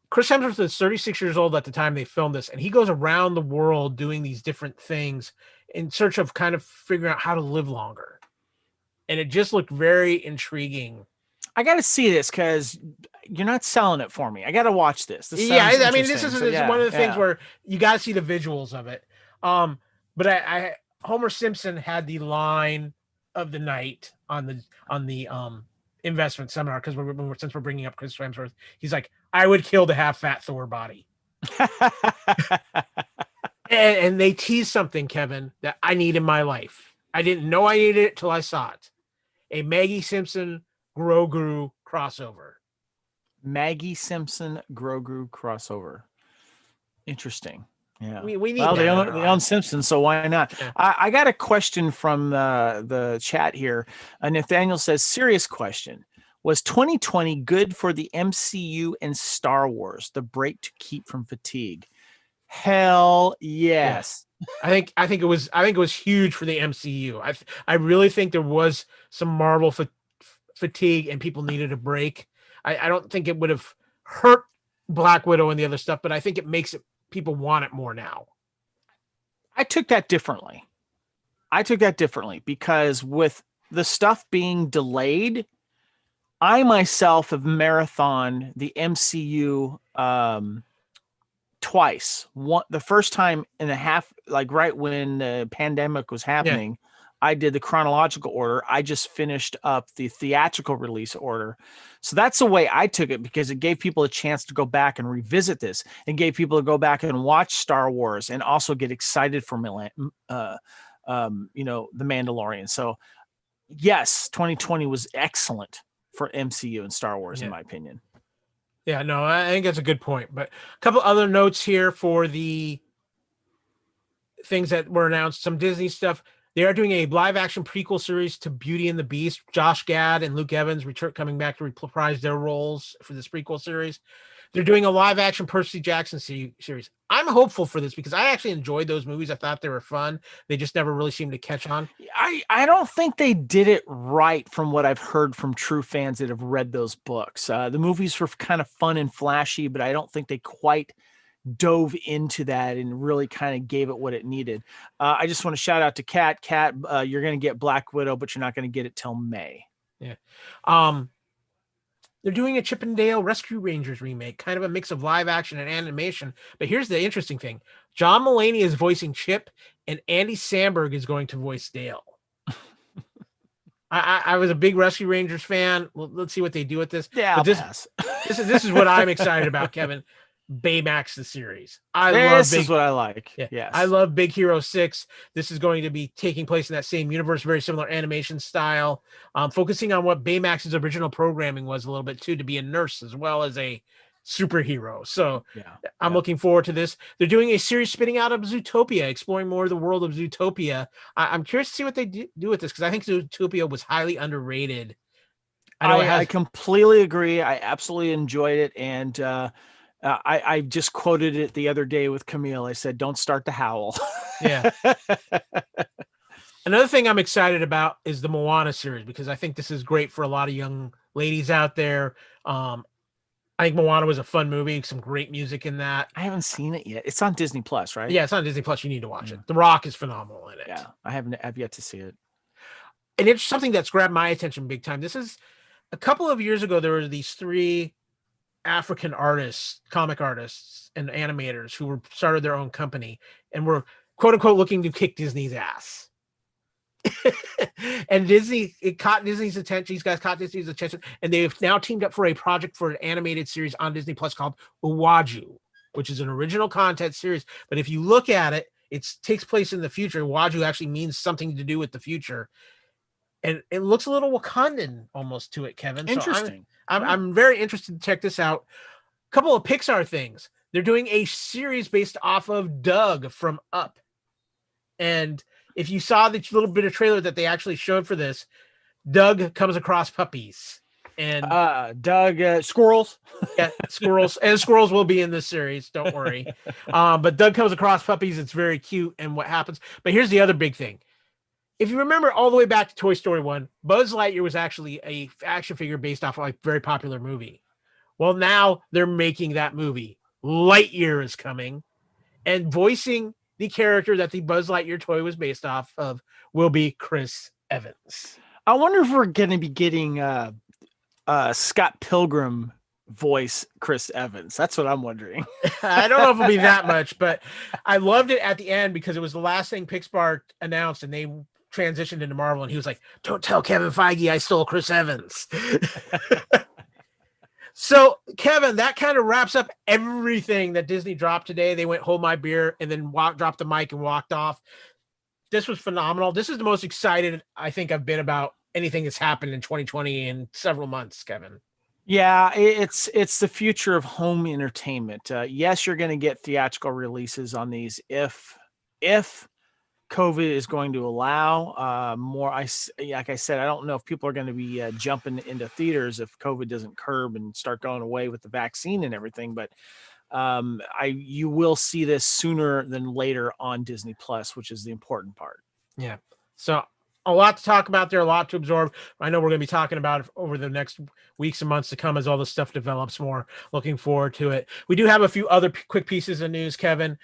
Chris Hemsworth is 36 years old at the time they filmed this, and he goes around the world doing these different things in search of kind of figuring out how to live longer. And it just looked very intriguing. I got to see this because you're not selling it for me. I got to watch this. This is one of the things where you got to see the visuals of it. But Homer Simpson had the line of the night on the investment seminar, because since we're bringing up Chris Hemsworth, he's like, I would kill to have fat Thor body. and they tease something, Kevin, that I need in my life. I didn't know I needed it till I saw it. A Maggie Simpson Grogu crossover. Maggie Simpson Grogu crossover. Interesting. Yeah. We need well, that they in own, our they own lives. Simpsons, so why not? Yeah. I got a question from the chat here. Nathaniel says, serious question. Was 2020 good for the MCU and Star Wars, the break to keep from fatigue? Hell yes. I think it was huge for the MCU. I really think there was some Marvel fatigue and people needed a break. I don't think it would have hurt Black Widow and the other stuff, but I think it makes it people want it more now. I took that differently because with the stuff being delayed, I myself have marathoned the MCU twice. The first time in a half, like right when the pandemic was happening, I did the chronological order. I just finished up the theatrical release order. So that's the way I took it, because it gave people a chance to go back and revisit this, and gave people to go back and watch Star Wars and also get excited for The Mandalorian. So yes, 2020 was excellent for MCU and Star Wars, in my opinion. Yeah, no, I think that's a good point. But a couple other notes here for the things that were announced. Some Disney stuff. They are doing a live action prequel series to Beauty and the Beast. Josh Gad and Luke Evans coming back to reprise their roles for this prequel series. They're doing a live action Percy Jackson series. I'm hopeful for this because I actually enjoyed those movies. I thought they were fun. They just never really seemed to catch on. I don't think they did it right from what I've heard from true fans that have read those books. The movies were kind of fun and flashy, but I don't think they quite dove into that and really kind of gave it what it needed. I just want to shout out to Kat. Kat, you're going to get Black Widow, but you're not going to get it till May. Yeah. They're doing a Chip and Dale Rescue Rangers remake, kind of a mix of live action and animation. But here's the interesting thing. John Mulaney is voicing Chip, and Andy Samberg is going to voice Dale. I was a big Rescue Rangers fan. Let's see what they do with this. Yeah, but this is what I'm excited about, Kevin. Baymax the series. This is what I like. Yeah, yes. I love Big Hero 6. This is going to be taking place in that same universe, very similar animation style, focusing on what Baymax's original programming was a little bit too, to be a nurse as well as a superhero. So I'm looking forward to this. They're doing a series spinning out of Zootopia, exploring more of the world of Zootopia. I'm curious to see what they do with this, because I think Zootopia was highly underrated. I completely agree. I absolutely enjoyed it. And I just quoted it the other day with Camille. I said, don't start to howl. Yeah. Another thing I'm excited about is the Moana series, because I think this is great for a lot of young ladies out there. I think Moana was a fun movie, some great music in that. I haven't seen it yet. It's on Disney Plus, right? Yeah, it's on Disney Plus. You need to watch it. The Rock is phenomenal in it. Yeah, I've yet to see it. And it's something that's grabbed my attention big time. This is a couple of years ago. There were these 3 African artists, comic artists, and animators who started their own company and were quote unquote looking to kick Disney's ass. And it caught Disney's attention. These guys caught Disney's attention, and they've now teamed up for a project for an animated series on Disney Plus called Uwaju, which is an original content series. But if you look at it, it takes place in the future. Uwaju actually means something to do with the future. And it looks a little Wakandan almost to it, Kevin. Interesting. So I'm very interested to check this out. A couple of Pixar things. They're doing a series based off of Doug from Up. And if you saw the little bit of trailer that they actually showed for this, Doug comes across puppies. And Doug, squirrels. Yeah, squirrels. And squirrels will be in this series. Don't worry. But Doug comes across puppies. It's very cute. And what happens. But here's the other big thing. If you remember all the way back to Toy Story 1, Buzz Lightyear was actually a action figure based off of a very popular movie. Well, now they're making that movie. Lightyear is coming, and voicing the character that the Buzz Lightyear toy was based off of will be Chris Evans. I wonder if we're going to be getting Scott Pilgrim voice Chris Evans. That's what I'm wondering. I don't know if it'll be that much, but I loved it at the end because it was the last thing Pixar announced, and they transitioned into Marvel, and he was like, don't tell Kevin Feige I stole Chris Evans. So, Kevin, that kind of wraps up everything that Disney dropped today. They went hold my beer and then dropped the mic and walked off. This was phenomenal. This is the most excited I think I've been about anything that's happened in 2020 in several months, Kevin. Yeah, it's the future of home entertainment. Yes, you're going to get theatrical releases on these if COVID is going to allow more. Like I said, I don't know if people are going to be jumping into theaters if COVID doesn't curb and start going away with the vaccine and everything. But you will see this sooner than later on Disney Plus, which is the important part. Yeah. So a lot to talk about there, a lot to absorb. I know we're going to be talking about it over the next weeks and months to come as all this stuff develops more. Looking forward to it. We do have a few other quick pieces of news, Kevin.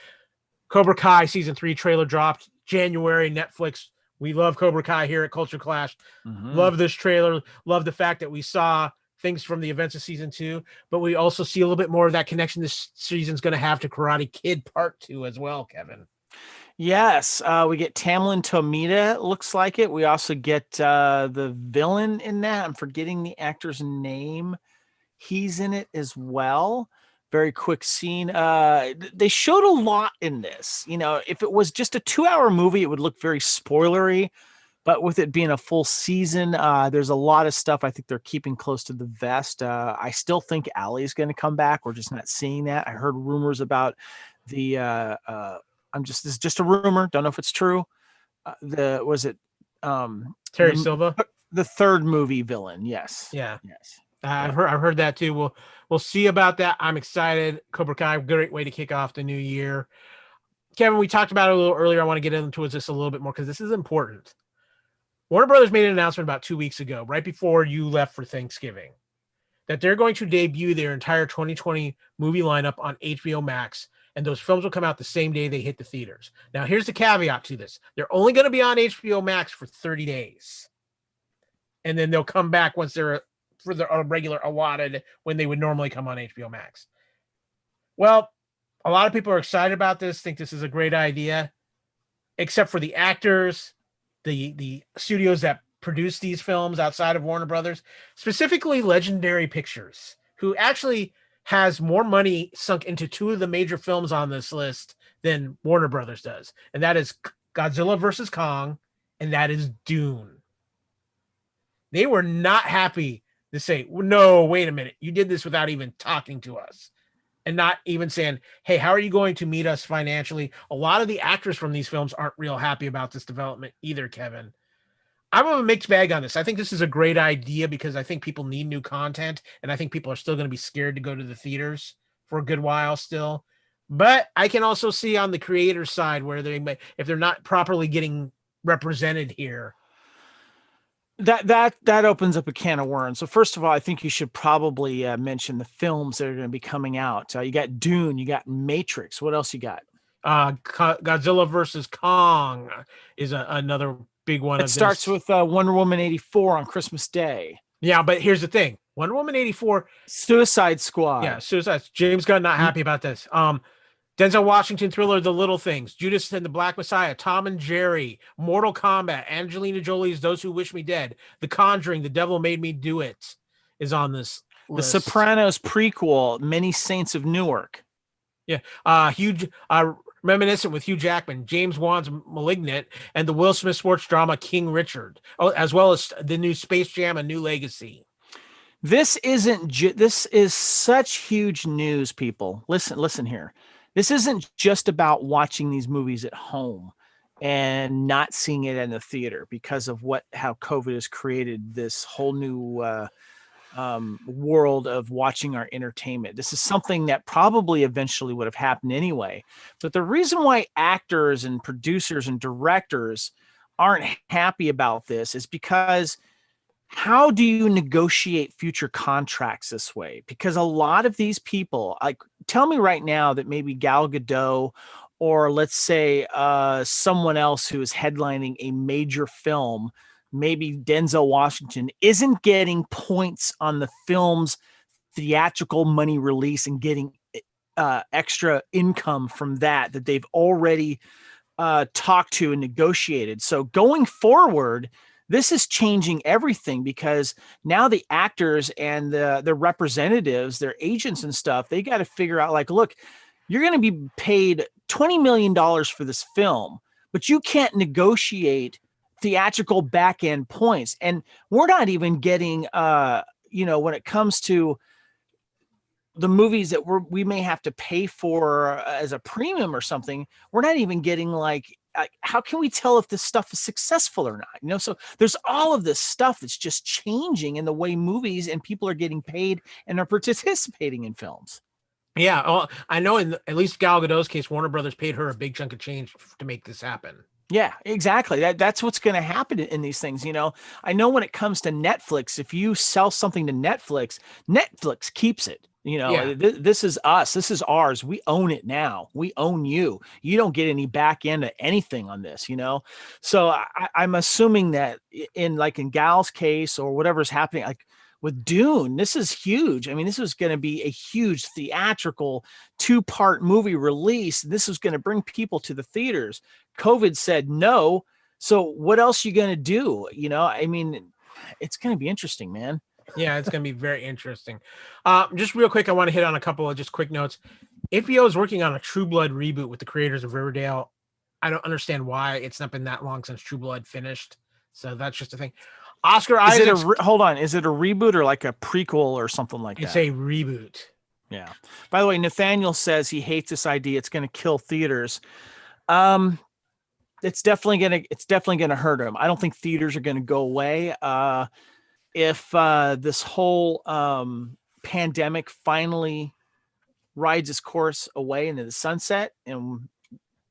Cobra Kai season 3 trailer dropped January, Netflix. We love Cobra Kai here at Culture Clash. Love this trailer. Love the fact that we saw things from the events of season 2, but we also see a little bit more of that connection this season's going to have to Karate Kid Part 2 as well, Kevin. Yes, we get Tamlin Tomita, looks like it. We also get the villain in that. I'm forgetting the actor's name. He's in it as well. Very quick scene. They showed a lot in this. You know, if it was just a 2-hour movie, it would look very spoilery. But with it being a full season, there's a lot of stuff I think they're keeping close to the vest. I still think Allie's going to come back. We're just not seeing that. I heard rumors about the this is just a rumor. Don't know if it's true. Terry Silva, the third movie villain? Yes. Yeah. Yes. I've heard that too. We'll see about that. I'm excited. Cobra Kai, great way to kick off the new year. Kevin, we talked about it a little earlier. I want to get into this a little bit more because this is important. Warner Brothers made an announcement about 2 weeks ago, right before you left for Thanksgiving, that they're going to debut their entire 2020 movie lineup on HBO Max, and those films will come out the same day they hit the theaters. Now, here's the caveat to this. They're only going to be on HBO Max for 30 days. And then they'll come back once they're for the regular allotted when they would normally come on HBO Max. Well, a lot of people are excited about this, think this is a great idea, except for the actors, the studios that produce these films outside of Warner Brothers, specifically Legendary Pictures, who actually has more money sunk into 2 of the major films on this list than Warner Brothers does. And that is Godzilla vs. Kong, and that is Dune. They were not happy to say, no, wait a minute. You did this without even talking to us and not even saying, hey, how are you going to meet us financially? A lot of the actors from these films aren't real happy about this development either, Kevin. I'm a mixed bag on this. I think this is a great idea because I think people need new content, and I think people are still going to be scared to go to the theaters for a good while still. But I can also see on the creator side where they may, if they're not properly getting represented here, that opens up a can of worms. So first of all, I think you should probably mention the films that are going to be coming out. You got Dune, you got Matrix. What else you got? Godzilla versus Kong is another big one. It starts with Wonder Woman 84 on Christmas Day. Yeah, but here's the thing: Wonder Woman 84, Suicide Squad. Yeah, Suicide. James Gunn not happy about this. Denzel Washington thriller, The Little Things, Judas and the Black Messiah, Tom and Jerry, Mortal Kombat, Angelina Jolie's Those Who Wish Me Dead, The Conjuring, The Devil Made Me Do It is on this list. The Sopranos prequel, Many Saints of Newark. Yeah, huge. Reminiscent with Hugh Jackman, James Wan's Malignant, and the Will Smith sports drama King Richard, as well as the new Space Jam: A New Legacy. This this is such huge news, people. Listen here. This isn't just about watching these movies at home and not seeing it in the theater because of how COVID has created this whole new world of watching our entertainment. This is something that probably eventually would have happened anyway. But the reason why actors and producers and directors aren't happy about this is because how do you negotiate future contracts this way? Because a lot of these people, like, tell me right now that maybe Gal Gadot or let's say someone else who is headlining a major film, maybe Denzel Washington, isn't getting points on the film's theatrical money release and getting extra income from that they've already talked to and negotiated. So going forward, this is changing everything because now the actors and the representatives, their agents and stuff, they got to figure out, like, look, you're going to be paid $20 million for this film, but you can't negotiate theatrical back end points. And we're not even getting, when it comes to the movies that we may have to pay for as a premium or something, we're not even getting how can we tell if this stuff is successful or not? So there's all of this stuff that's just changing in the way movies and people are getting paid and are participating in films. Yeah. Well, I know in at least Gal Gadot's case, Warner Brothers paid her a big chunk of change to make this happen. Yeah, exactly. That's what's going to happen in these things. I know when it comes to Netflix, if you sell something to Netflix keeps it. This is us. This is ours. We own it now. We own you. You don't get any back end of anything on this, So I'm assuming that in Gal's case or whatever's happening, with Dune, this is huge. I mean, this is going to be a huge theatrical 2-part movie release. This is going to bring people to the theaters. COVID said no. So what else are you going to do? I mean, it's going to be interesting, man. Yeah, it's going to be very interesting. Just real quick, I want to hit on a couple of just quick notes. HBO is working on a True Blood reboot with the creators of Riverdale. I don't understand why it's not been that long since True Blood finished. So that's just a thing. Oscar Isaac. Hold on. Is it a reboot or like a prequel or something like that? It's a reboot. Yeah. By the way, Nathaniel says he hates this idea. It's going to kill theaters. It's definitely going to hurt him. I don't think theaters are going to go away. If this whole pandemic finally rides its course away into the sunset, and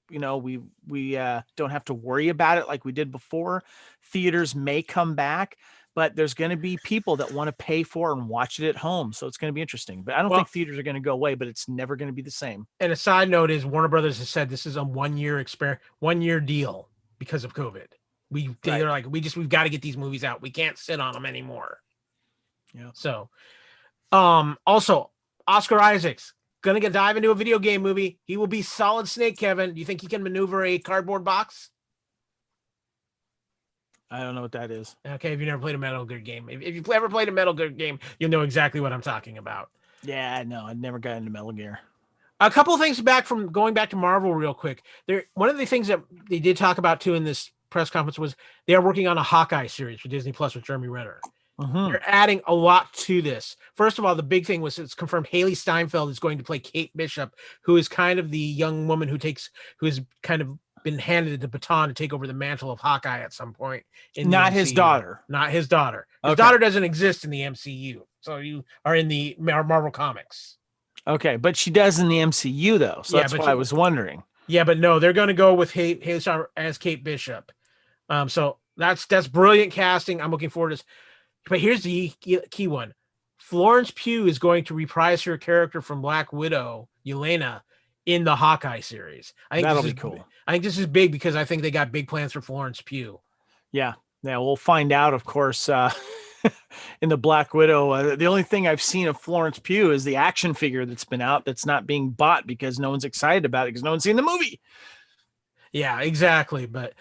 we don't have to worry about it like we did before, theaters may come back, but there's going to be people that want to pay for and watch it at home. So it's going to be interesting, but I don't think theaters are going to go away, but it's never going to be the same. And a side note is Warner Brothers has said this is a 1-year deal because of COVID. They're like, we've got to get these movies out. We can't sit on them anymore. Yeah. So, also Oscar Isaacs gonna dive into a video game movie. He will be Solid Snake. Kevin, do you think he can maneuver a cardboard box? I don't know what that is. Okay, if you never played a Metal Gear game, if you've ever played a Metal Gear game, you'll know exactly what I'm talking about. Yeah, no, I never got into Metal Gear. A couple of things going back to Marvel real quick. One of the things that they did talk about too in this press conference was they are working on a Hawkeye series for Disney Plus with Jeremy Renner. Mm-hmm. They're adding a lot to this. First of all, the big thing was it's confirmed Haley Steinfeld is going to play Kate Bishop, who is kind of the young woman who has kind of been handed the baton to take over the mantle of Hawkeye at some point. Not his daughter. Not his daughter. His Okay. daughter doesn't exist in the MCU. So you are in the Marvel Comics. Okay, but she does in the MCU though. So that's why I was wondering. Yeah, but no, they're going to go with Haley Steinfeld as Kate Bishop. So that's brilliant casting. I'm looking forward to this. But here's the key one. Florence Pugh is going to reprise her character from Black Widow, Yelena, in the Hawkeye series. I think that'll be cool. I think this is big because I think they got big plans for Florence Pugh. Yeah, we'll find out, of course, in the Black Widow. The only thing I've seen of Florence Pugh is the action figure that's been out that's not being bought because no one's excited about it because no one's seen the movie. Yeah, exactly. But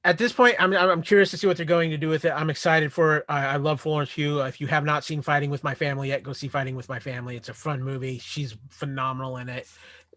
at this point, I'm curious to see what they're going to do with it. I'm excited for it. I love Florence Pugh. If you have not seen Fighting with My Family yet, go see Fighting with My Family. It's a fun movie. She's phenomenal in it.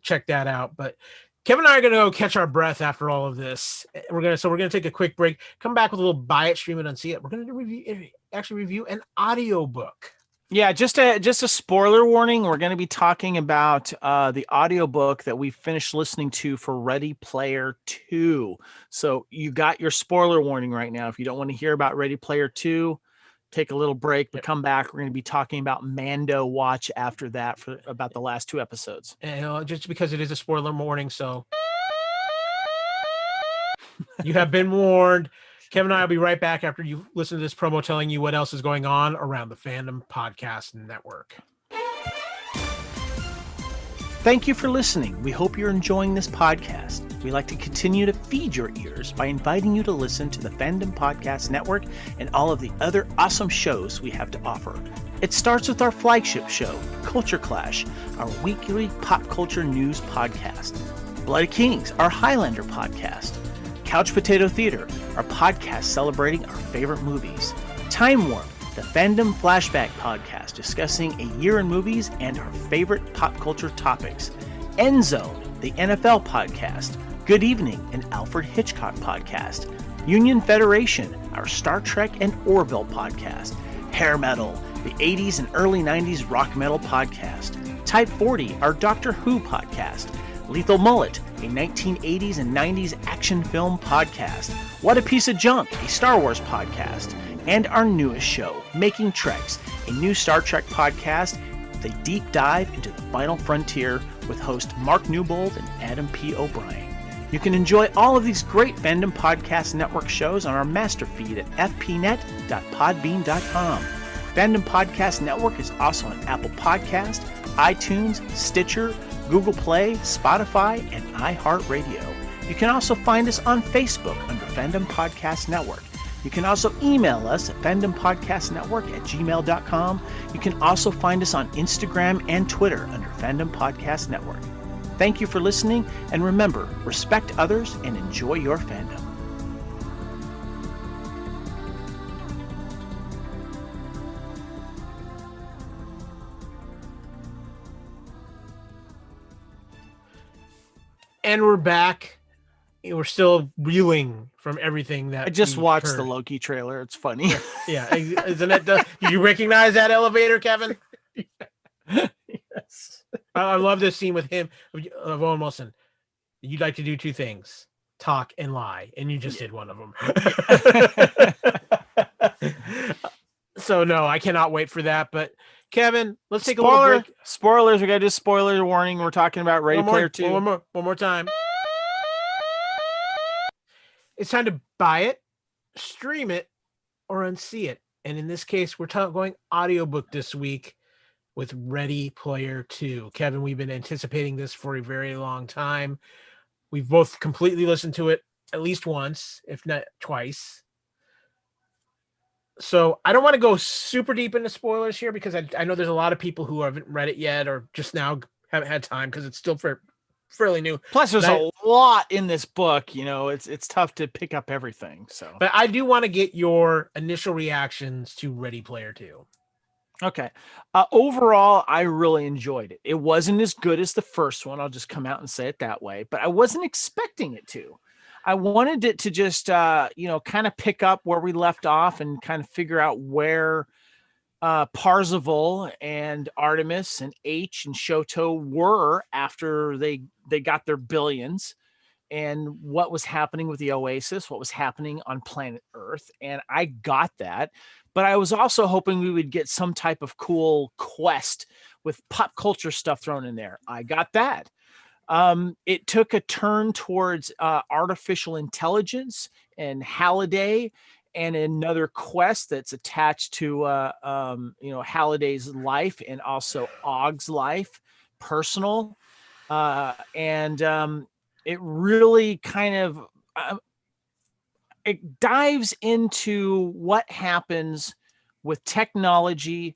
Check that out. But Kevin and I are going to go catch our breath after all of this. We're going to take a quick break, come back with a little buy it, stream it, and see it. We're going to review an audiobook. Yeah, just a spoiler warning. We're going to be talking about the audiobook that we finished listening to for Ready Player 2. So you got your spoiler warning right now. If you don't want to hear about Ready Player 2, take a little break, but come back. We're going to be talking about Mando Watch after that for about the last 2 episodes. And just because it is a spoiler warning, so you have been warned. Kevin and I will be right back after you listen to this promo telling you what else is going on around the Fandom Podcast Network. Thank you for listening. We hope you're enjoying this podcast. We like to continue to feed your ears by inviting you to listen to the Fandom Podcast Network and all of the other awesome shows we have to offer. It starts with our flagship show, Culture Clash, our weekly pop culture news podcast. Bloody Kings, our Highlander podcast. Couch Potato Theater, our podcast celebrating our favorite movies. Time Warp, the Fandom Flashback podcast discussing a year in movies and our favorite pop culture topics. End Zone, the NFL podcast. Good Evening, an Alfred Hitchcock podcast. Union Federation, our Star Trek and Orville podcast. Hair Metal, the 80s and early 90s rock metal podcast. Type 40, our Doctor Who podcast. Lethal Mullet, a 1980s and 90s action film podcast. What a Piece of Junk, a Star Wars podcast. And our newest show, Making Treks, a new Star Trek podcast with a deep dive into the final frontier with host Mark Newbold and Adam P. O'Brien. You can enjoy all of these great Fandom Podcast Network shows on our master feed at fpnet.podbean.com. Fandom Podcast Network is also on Apple Podcast, iTunes, Stitcher, Google Play, Spotify, and iHeartRadio. You can also find us on Facebook under Fandom Podcast Network. You can also email us at fandompodcastnetwork@gmail.com. You can also find us on Instagram and Twitter under Fandom Podcast Network. Thank you for listening, and remember, respect others and enjoy your fandom. And we're back. We're still reeling from everything that I just watched heard. the Loki trailer. It's funny. Yeah, isn't it? Did you recognize that elevator, Kevin? Yes. I love this scene with him, of Owen Wilson. You'd like to do two things: talk and lie, and you just did one of them. So no, I cannot wait for that. But Kevin, let's take a little break. Spoilers. We got to do spoiler warning. We're talking about Ready Player 2. One more time. It's time to buy it, stream it, or unsee it. And in this case, we're going audiobook this week with Ready Player 2. Kevin, we've been anticipating this for a very long time. We've both completely listened to it at least once, if not twice. So I don't want to go super deep into spoilers here because I know there's a lot of people who haven't read it yet or just now haven't had time because it's still fairly new. Plus, there's a lot in this book. You know, it's tough to pick up everything. So, but I do want to get your initial reactions to Ready Player 2. Okay. Overall, I really enjoyed it. It wasn't as good as the first one. I'll just come out and say it that way, but I wasn't expecting it to. I wanted it to just, kind of pick up where we left off and kind of figure out where Parzival and Artemis and H and Shoto were after they got their billions, and what was happening with the Oasis, what was happening on planet Earth. And I got that. But I was also hoping we would get some type of cool quest with pop culture stuff thrown in there. I got that. It took a turn towards artificial intelligence and Halliday and another quest that's attached to, Halliday's life and also Ogg's life, personal. It really kind of... it dives into what happens with technology,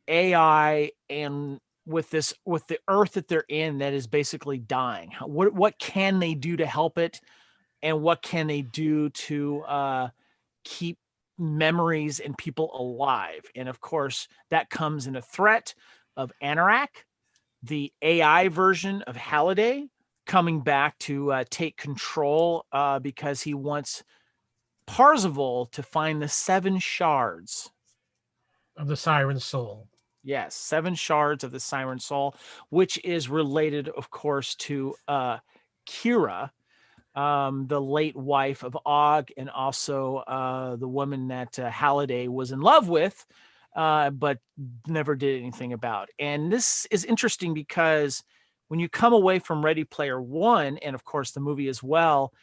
AI, and with the Earth that they're in that is basically dying. What can they do to help it, and what can they do to keep memories and people alive? And of course, that comes in a threat of Anorak, the AI version of Halliday, coming back to take control because he wants Parzival to find the 7 shards of the Siren Soul. Yes, 7 shards of the Siren Soul, which is related, of course, to Kira, the late wife of Ogg, and also the woman that Halliday was in love with, but never did anything about. And this is interesting because when you come away from Ready Player One, and of course the movie as well,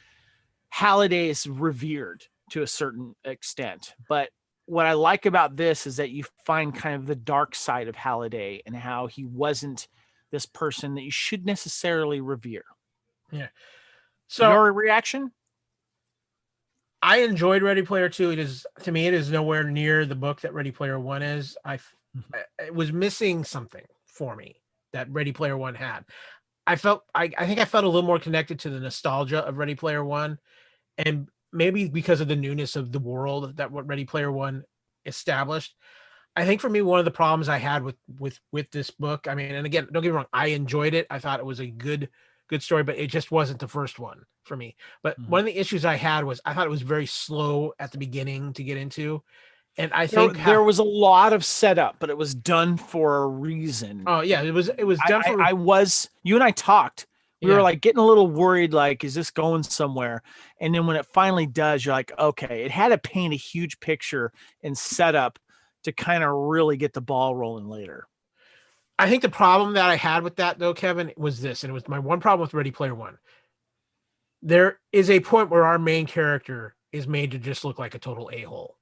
Halliday is revered to a certain extent. But what I like about this is that you find kind of the dark side of Halliday and how he wasn't this person that you should necessarily revere. Yeah. So your reaction? I enjoyed Ready Player 2. To me, it is nowhere near the book that Ready Player 1 is. It was missing something for me that Ready Player 1 had. I think I felt a little more connected to the nostalgia of Ready Player 1, and maybe because of the newness of the world that what Ready Player 1 established. I think for me, one of the problems I had with this book, I mean, and again, don't get me wrong, I enjoyed it. I thought it was a good story, but it just wasn't the first one for me. But one of the issues I had was I thought it was very slow at the beginning to get into. And I think there was a lot of setup, but it was done for a reason. Oh yeah, it was done for. You and I talked. We were Yeah. like getting a little worried, like, is this going somewhere? And then when it finally does, you're like, okay, it had to paint a huge picture and set up to kind of really get the ball rolling later. I think the problem that I had with that though, Kevin, was this, and it was my one problem with Ready Player One. There is a point where our main character is made to just look like a total a-hole.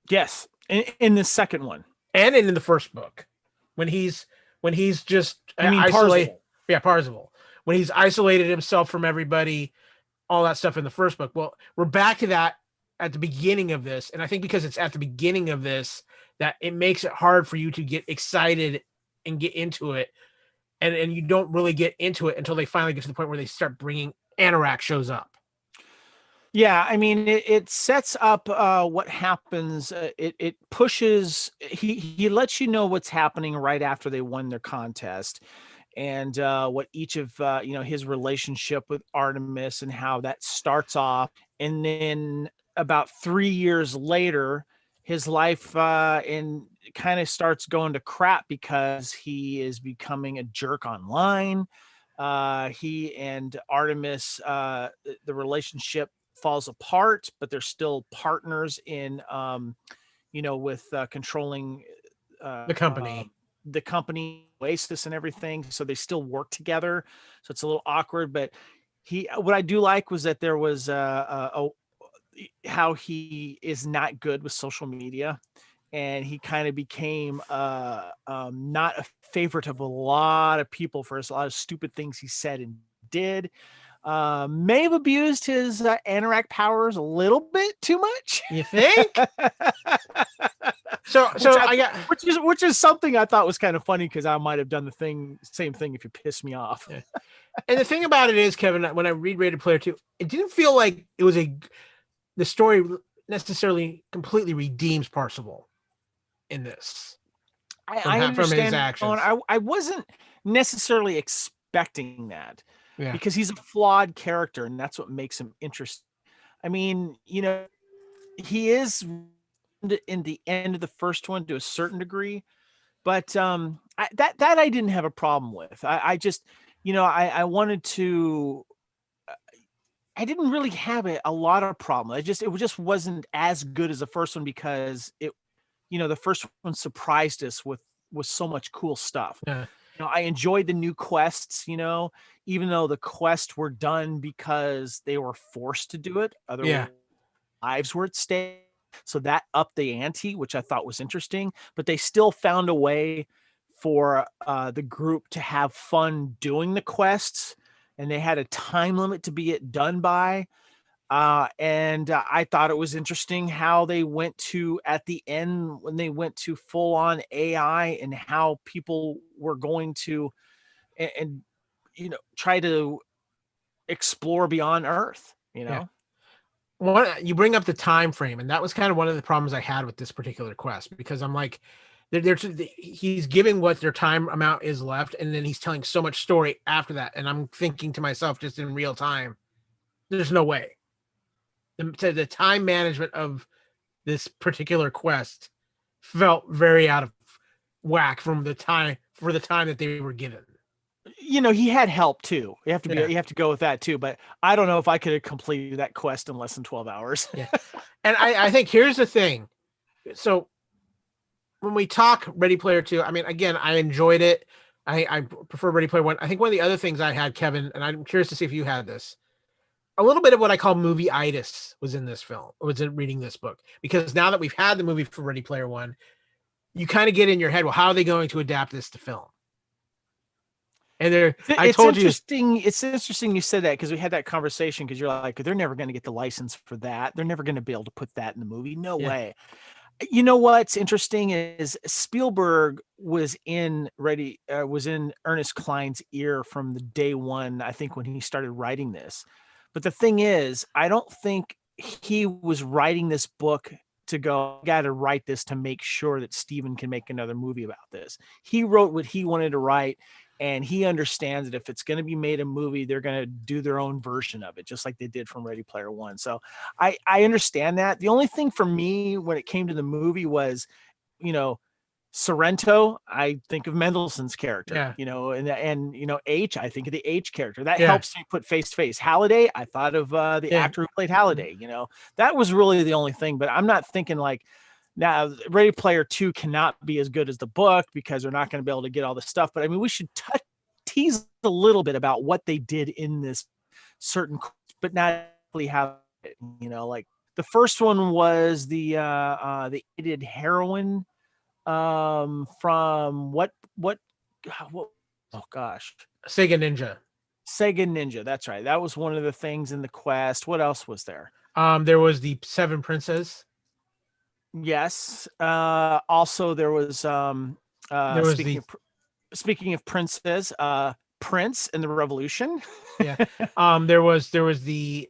Yes, in the second one, and in the first book, when he's just isolated. Parzival. Yeah, Parzival. When he's isolated himself from everybody, all that stuff in the first book. Well, we're back to that at the beginning of this, and I think because it's at the beginning of this that it makes it hard for you to get excited and get into it, and you don't really get into it until they finally get to the point where they start bringing Anorak shows up. Yeah, I mean, it sets up what happens. It pushes. He lets you know what's happening right after they won their contest, and what each of his relationship with Artemis and how that starts off, and then about 3 years later, his life and kind of starts going to crap because he is becoming a jerk online. He and Artemis, the relationship falls apart, but they're still partners in, with controlling The company Oasis and everything. So they still work together. So it's a little awkward, but what I do like was that there was how he is not good with social media, and he kind of became not a favorite of a lot of people for a lot of stupid things he said and did. May have abused his Anorak powers a little bit too much. You think? which is something I thought was kind of funny, because I might have done the same thing if you piss me off. Yeah. And the thing about it is, Kevin, when I read Ready Player 2, it didn't feel like it was the story necessarily completely redeems Parzival in this. I understand from his actions. I wasn't necessarily expecting that. Yeah. Because he's a flawed character, and that's what makes him interesting. I mean, he is in the end of the first one to a certain degree, but that I didn't have a problem with. I just, I wanted to. I didn't really have a lot of problem. It just wasn't as good as the first one, because the first one surprised us with so much cool stuff. Yeah. I enjoyed the new quests, even though the quests were done because they were forced to do it. Other lives were at stake. So that upped the ante, which I thought was interesting, but they still found a way for the group to have fun doing the quests, and they had a time limit to be it done by. And I thought it was interesting how they went to, at the end, when they went to full on AI, and how people were going to, and try to explore beyond Earth, Yeah. You bring up the time frame, and that was kind of one of the problems I had with this particular quest, because I'm like, he's giving what their time amount is left, and then he's telling so much story after that. And I'm thinking to myself, just in real time, there's no way. The time management of this particular quest felt very out of whack for the time that they were given. He had help too. You have to go with that too. But I don't know if I could have completed that quest in less than 12 hours. Yeah. And I think here's the thing. So when we talk Ready Player 2, I mean, again, I enjoyed it. I prefer Ready Player 1. I think one of the other things I had, Kevin, and I'm curious to see if you had this, a little bit of what I call movie-itis was in this film, or was in reading this book, because now that we've had the movie for Ready Player One, you kind of get in your head, well, how are they going to adapt this to film? And it's interesting you said that, because we had that conversation, because you're like, they're never going to get the license for that. They're never going to be able to put that in the movie. No way. You know what's interesting is Spielberg was in Ernest Cline's ear from the day one, I think, when he started writing this. But the thing is, I don't think he was writing this book to go, I got to write this to make sure that Steven can make another movie about this. He wrote what he wanted to write, and he understands that if it's going to be made a movie, they're going to do their own version of it, just like they did from Ready Player One. So I understand that. The only thing for me when it came to the movie was, Sorrento, I think of Mendelssohn's character, and H, I think of the H character. That helps me put face to face. Halliday, I thought of the actor who played Halliday. That was really the only thing. But I'm not thinking like, now Ready Player 2 cannot be as good as the book because they're not going to be able to get all the stuff. But I mean, we should tease a little bit about what they did in this certain, but not really how, like the first one was the aided heroin from what oh gosh, Sega Ninja, that's right. That was one of the things in the quest. What else was there? There was the Seven Princes. Yes. Also there was there was speaking of princes, Prince and the Revolution. There was the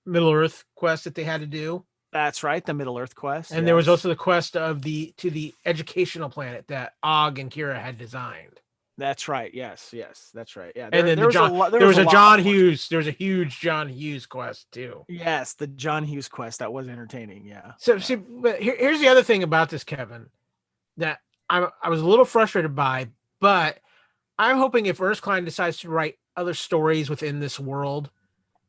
Middle Earth quest that they had to do. That's right, the Middle Earth quest. And there was also the quest to the educational planet that Og and Kira had designed. That's right. Yes, that's right. Yeah. And then there was a John Hughes. There was a huge John Hughes quest too. Yes, the John Hughes quest. That was entertaining. Yeah. So see, but here's the other thing about this, Kevin, that I was a little frustrated by, but I'm hoping if Ernest Cline decides to write other stories within this world,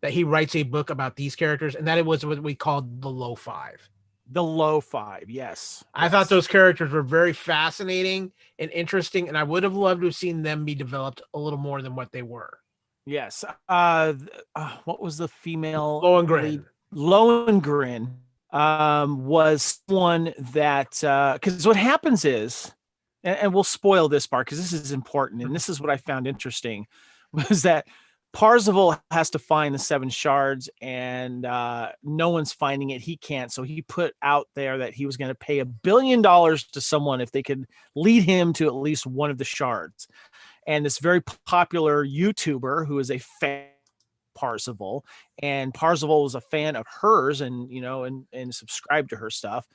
that he writes a book about these characters, and that it was what we called the Low Five. The Low Five, yes. I thought those characters were very fascinating and interesting, and I would have loved to have seen them be developed a little more than what they were. Yes. What was the female? Lohengrin. Lohengrin was one that, because what happens is, and we'll spoil this part because this is important, and this is what I found interesting, was that Parzival has to find the 7 shards, and no one's finding it. He can't. So he put out there that he was going to pay $1 billion to someone if they could lead him to at least one of the shards. And this very popular YouTuber who is a fan of Parzival, and Parzival was a fan of hers and, and subscribed to her stuff.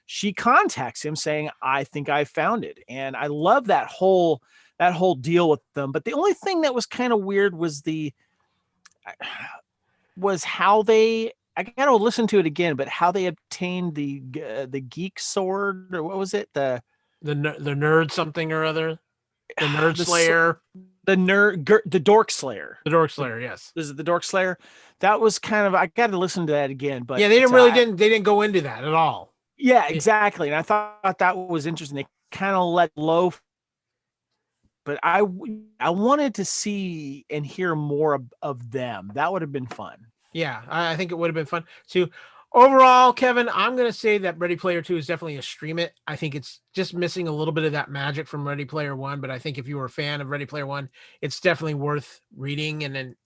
She contacts him saying, I think I found it. And I love that whole deal with them. But the only thing that was kind of weird was how they, I got to listen to it again, but how they obtained the geek sword, or what was it? The nerd something or other, the nerd slayer, the dork slayer, yes. This is the dork slayer. That was kind of, I got to listen to that again, but yeah, they didn't go into that at all. Yeah, exactly. And I thought that was interesting. They kind of let low, but I wanted to see and hear more of them. That would have been fun. Yeah, I think it would have been fun too. Overall, Kevin, I'm going to say that Ready Player 2 is definitely a stream it. I think it's just missing a little bit of that magic from Ready Player 1, but I think if you were a fan of Ready Player 1, it's definitely worth reading and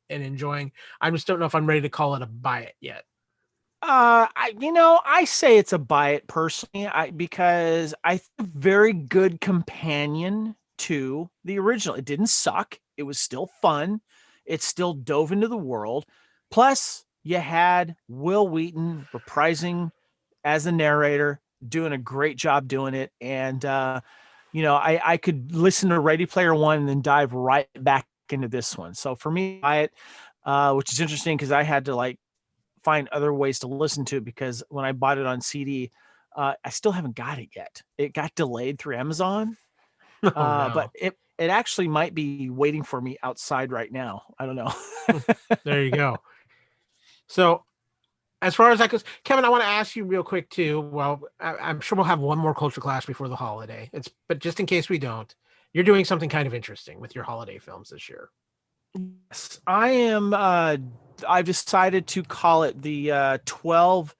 enjoying. I just don't know if I'm ready to call it a buy it yet. I say it's a buy it personally, because I think very good companion to the original. It didn't suck. It was still fun. It still dove into the world. Plus, you had Will Wheaton reprising as the narrator, doing a great job doing it. And, I could listen to Ready Player One and then dive right back into this one. So for me, buy it, which is interesting because I had to find other ways to listen to it, because when I bought it on CD, I still haven't got it yet. It got delayed through Amazon. No. But it actually might be waiting for me outside right now. I don't know. There you go. So as far as that goes, Kevin, I want to ask you real quick too. Well, I'm sure we'll have one more culture clash before the holiday. But just in case we don't, you're doing something kind of interesting with your holiday films this year. Yes, I am. I've decided to call it the 12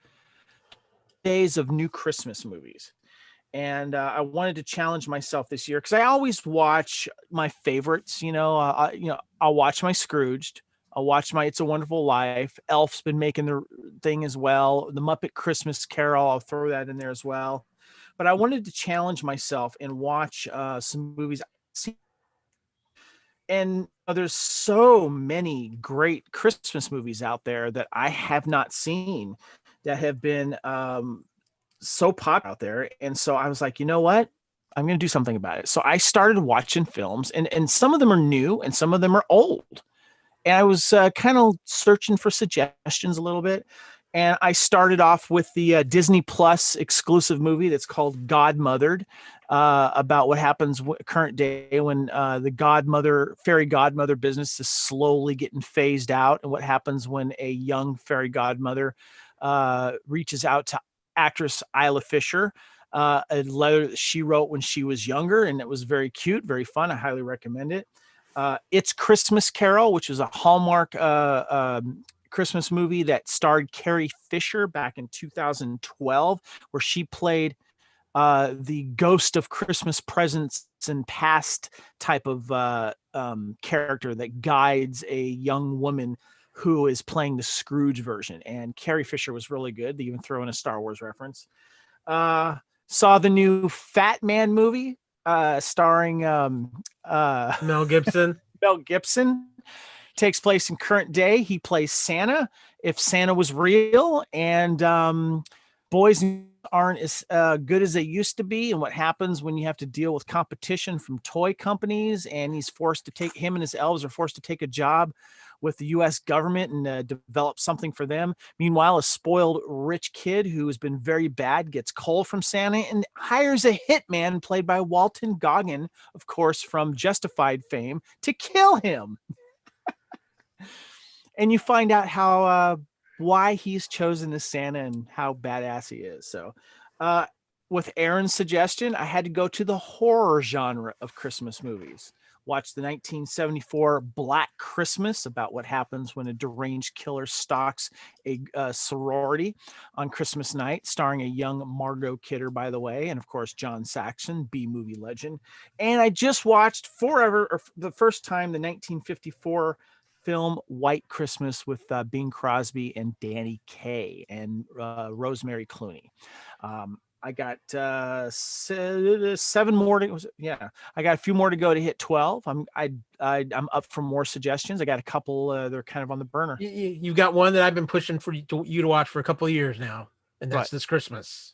days of new Christmas movies. And I wanted to challenge myself this year because I always watch my favorites. I'll watch my Scrooged. I'll watch my It's a Wonderful Life. Elf's been making their thing as well. The Muppet Christmas Carol, I'll throw that in there as well. But I wanted to challenge myself and watch some movies. And there's so many great Christmas movies out there that I have not seen that have been so popular out there. And so I was like, you know what? I'm going to do something about it. So I started watching films, and some of them are new and some of them are old. And I was kind of searching for suggestions a little bit. And I started off with the Disney Plus exclusive movie that's called Godmothered, about what happens current day when the fairy godmother business is slowly getting phased out, and what happens when a young fairy godmother reaches out to actress Isla Fisher, a letter that she wrote when she was younger, and it was very cute, very fun. I highly recommend it. It's Christmas Carol, which is a Hallmark Christmas movie that starred Carrie Fisher back in 2012, where she played the ghost of Christmas presents and past type of character that guides a young woman who is playing the Scrooge version. And Carrie Fisher was really good. They even throw in a Star Wars reference. Saw the new Fat Man movie starring Mel Gibson. Mel Gibson. Takes place in current day. He plays Santa, if Santa was real, and boys aren't as good as they used to be, and what happens when you have to deal with competition from toy companies, and him and his elves are forced to take a job with the U.S. government and develop something for them. Meanwhile, a spoiled rich kid who has been very bad gets coal from Santa and hires a hitman played by Walton Goggin, of course, from Justified fame, to kill him. And you find out why he's chosen as Santa and how badass he is. So with Aaron's suggestion, I had to go to the horror genre of Christmas movies. Watch the 1974 Black Christmas, about what happens when a deranged killer stalks a sorority on Christmas night, starring a young Margot Kidder, by the way, and of course John Saxon, B-movie legend. And I just watched for the first time, the 1954 film White Christmas with Bing Crosby and Danny Kaye and Rosemary Clooney. I got 7 more I got a few more to go to hit 12. I'm up for more suggestions. I got a couple they're kind of on the burner. You've got one that I've been pushing for you to watch for a couple of years now, and that's This Christmas.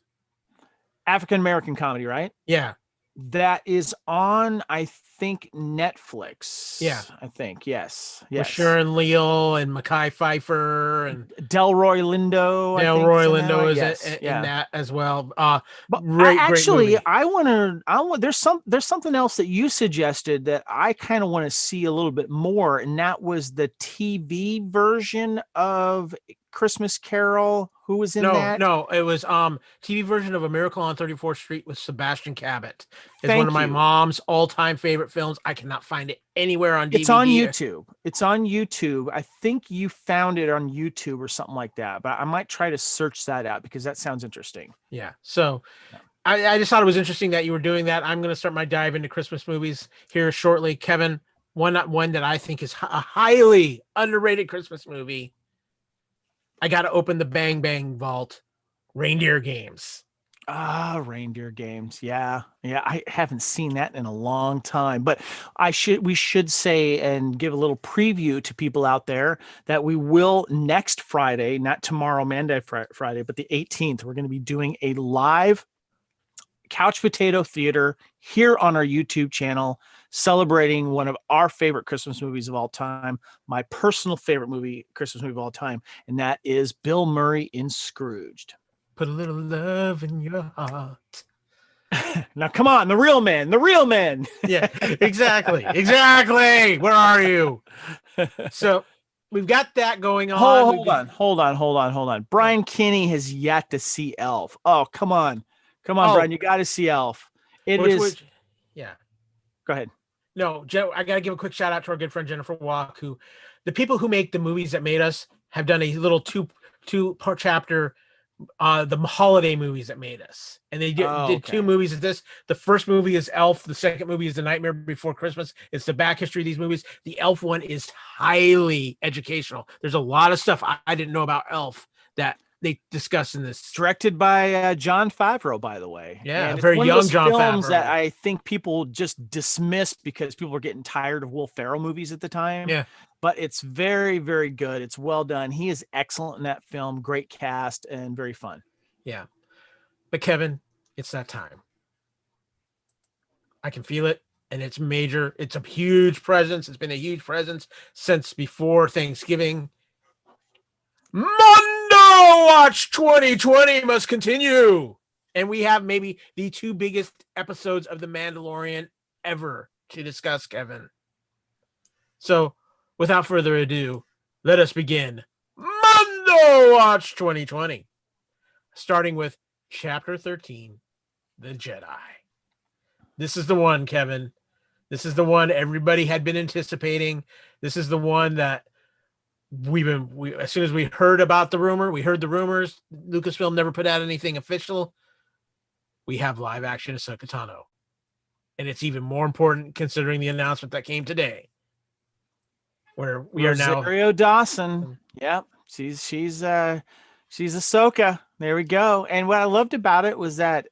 African American comedy, right? Yeah. That is on, I think, Netflix. Yeah. I think, yes. With Sharon Leal and Mekhi Phifer and Delroy Lindo. Delroy Lindo is in that as well. But great movie. There's something else that you suggested that I kind of want to see a little bit more, and that was the TV version of Christmas Carol. Who was in that? No, it was TV version of A Miracle on 34th Street with Sebastian Cabot. It's one of my mom's all-time favorite films. I cannot find it anywhere on DVD. It's on YouTube. I think you found it on YouTube or something like that, but I might try to search that out because that sounds interesting. Yeah. So I just thought it was interesting that you were doing that. I'm going to start my dive into Christmas movies here shortly. Kevin, one that I think is a highly underrated Christmas movie. I got to open the Bang Bang vault. Reindeer Games. Reindeer Games. Yeah. I haven't seen that in a long time, but we should say and give a little preview to people out there that we will next Friday, not tomorrow, Monday, Friday, but the 18th, we're going to be doing a live Couch Potato Theater here on our YouTube channel, celebrating one of our favorite Christmas movies of all time, my personal favorite Christmas movie of all time, and that is Bill Murray in Scrooged. Put a little love in your heart. Now, come on, the real men. Yeah, exactly. Where are you? So we've got that going on. Hold on. Brian Kinney has yet to see Elf. Oh, come on, Brian, you got to see Elf. Yeah. Go ahead. No, I got to give a quick shout out to our good friend Jennifer Walk, who the people who make the movies that made us have done a little two-part chapter, the holiday movies that made us. And they did 2 movies of this. The first movie is Elf. The second movie is The Nightmare Before Christmas. It's the back history of these movies. The Elf one is highly educational. There's a lot of stuff I didn't know about Elf that they discuss in this. Directed by Jon Favreau, by the way. Yeah, and very young Jon Favreau. That I think people just dismissed because people were getting tired of Will Ferrell movies at the time. Yeah. But it's very, very good. It's well done. He is excellent in that film. Great cast and very fun. Yeah. But Kevin, it's that time. I can feel it, and it's major. It's a huge presence. It's been a huge presence since before Thanksgiving. Mondo Watch 2020 must continue. And we have maybe the 2 biggest episodes of The Mandalorian ever to discuss, Kevin. So, without further ado, let us begin Mondo Watch 2020. Starting with Chapter 13, The Jedi. This is the one, Kevin. This is the one everybody had been anticipating. This is the one that we as soon as we heard about the rumor, we heard the rumors. Lucasfilm never put out anything official. We have live action Ahsoka Tano. And it's even more important considering the announcement that came today. Where we are now Rosario Dawson. Yep. She's Ahsoka. There we go. And what I loved about it was that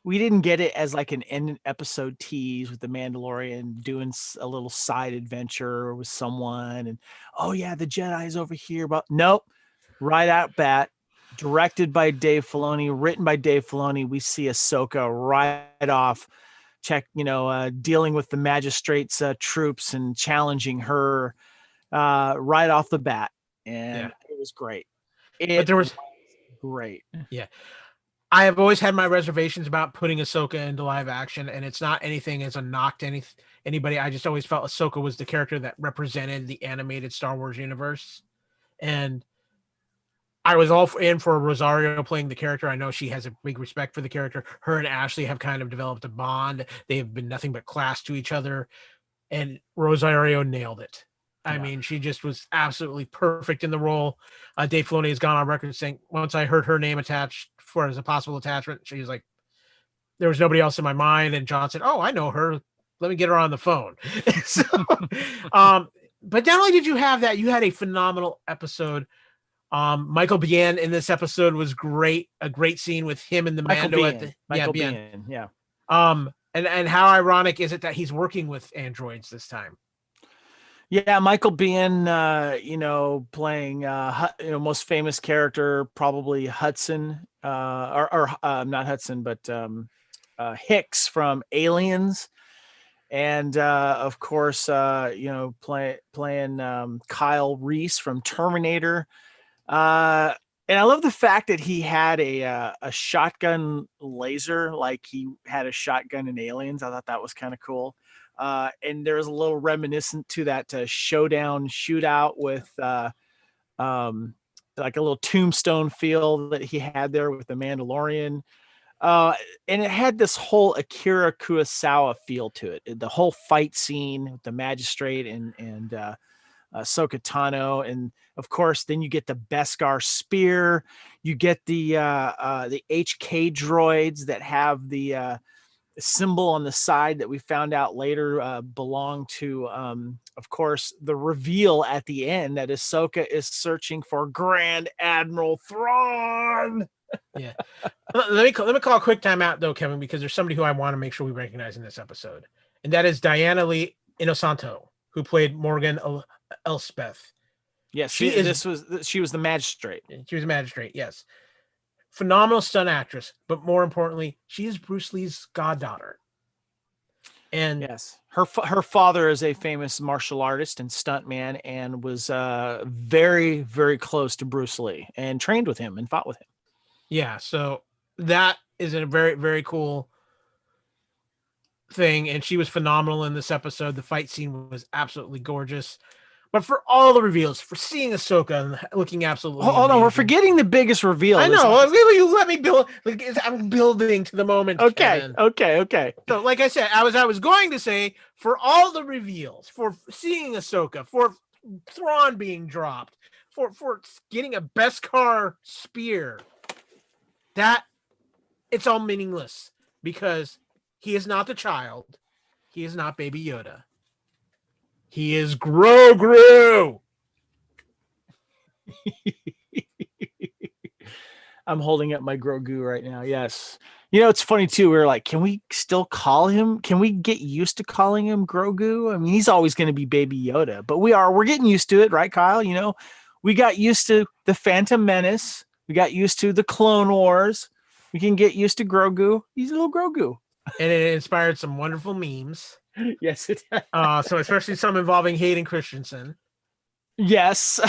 we didn't get it as like an end episode tease with the Mandalorian doing a little side adventure with someone. And, oh yeah, the Jedi is over here. But nope. Right out bat. Directed by Dave Filoni, written by Dave Filoni. We see Ahsoka right off. Dealing with the magistrate's troops and challenging her right off the bat. And it was great. But there was great. Yeah. I have always had my reservations about putting Ahsoka into live action, and it's not anything as a knock to anybody. I just always felt Ahsoka was the character that represented the animated Star Wars universe. And I was all in for Rosario playing the character. I know she has a big respect for the character. Her and Ashley have kind of developed a bond. They have been nothing but class to each other, and Rosario nailed it. I mean, she just was absolutely perfect in the role. Dave Filoni has gone on record saying, once I heard her name attached as a possible attachment, she was like, there was nobody else in my mind. And John said, oh, I know her. Let me get her on the phone. So, but not only did you have that, you had a phenomenal episode. Michael Biehn in this episode was great. A great scene with him and the Mando Biehn. Yeah. And how ironic is it that he's working with androids this time? Yeah, Michael Biehn, playing most famous character, probably Hudson, or not Hudson, but Hicks from Aliens, and of course, playing Kyle Reese from Terminator. And I love the fact that he had a shotgun laser, like he had a shotgun in Aliens. I thought that was kind of cool. And there's a little reminiscent to that shootout with like a little Tombstone feel that he had there with the Mandalorian. And it had this whole Akira Kurosawa feel to it. The whole fight scene with the magistrate and Ahsoka Tano, and of course, then you get the Beskar spear. You get the HK droids that have the symbol on the side that we found out later belonged to, of course, the reveal at the end that Ahsoka is searching for Grand Admiral Thrawn. Yeah. Let me call a quick timeout though, Kevin, because there's somebody who I want to make sure we recognize in this episode, and that is Diana Lee Inosanto, who played Morgan Elspeth. Yes, she was the magistrate. She was a magistrate, yes. Phenomenal stunt actress, but more importantly, she is Bruce Lee's goddaughter. And yes, her father is a famous martial artist and stuntman, and was very, very close to Bruce Lee and trained with him and fought with him. Yeah, so that is a very, very cool thing, and she was phenomenal in this episode. The fight scene was absolutely gorgeous. But for all the reveals, for seeing Ahsoka looking absolutely hold on, we're forgetting the biggest reveal. I know. You let me build. I'm building to the moment. Okay. Kevin. Okay. So, like I said, I was going to say, for all the reveals, for seeing Ahsoka, for Thrawn being dropped, for getting a Beskar spear, that it's all meaningless because he is not the child. He is not Baby Yoda. He is Grogu. I'm holding up my Grogu right now. Yes. It's funny too. We're like, can we still call him? Can we get used to calling him Grogu? I mean, he's always going to be Baby Yoda, but we're getting used to it, right, Kyle? We got used to the Phantom Menace. We got used to the Clone Wars. We can get used to Grogu. He's a little Grogu. and it inspired some wonderful memes. Yes, it. So especially some involving Hayden Christensen. Yes.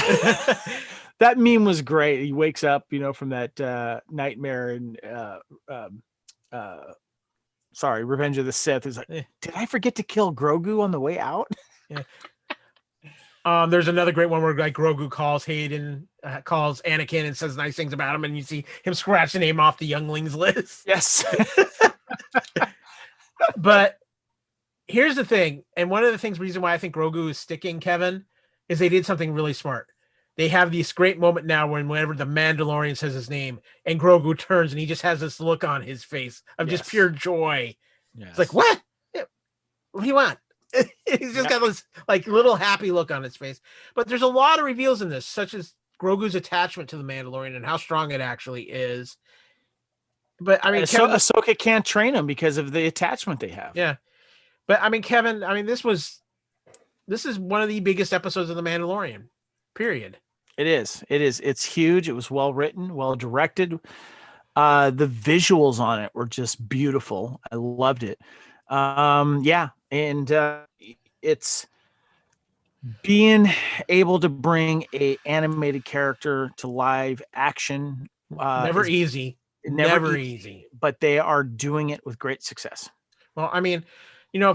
That meme was great. He wakes up, from that nightmare and Revenge of the Sith. He's like, did I forget to kill Grogu on the way out? Yeah. There's another great one where like Grogu calls Hayden, calls Anakin and says nice things about him, and you see him scratch the name off the younglings list. Yes. But here's the thing, and one of the reason why I think Grogu is sticking, Kevin, is they did something really smart. They have this great moment now whenever the Mandalorian says his name and Grogu turns and he just has this look on his face of just pure joy. Yes. It's like, what? What do you want? He's just got this like little happy look on his face. But there's a lot of reveals in this, such as Grogu's attachment to the Mandalorian and how strong it actually is. But I mean, Ahsoka can't train him because of the attachment they have. Yeah. But I mean, Kevin, this is one of the biggest episodes of The Mandalorian, period. It is. It's huge. It was well written, well directed. The visuals on it were just beautiful. I loved it. And it's being able to bring a animated character to live action. Never easy. Never easy. But they are doing it with great success. Well, I mean,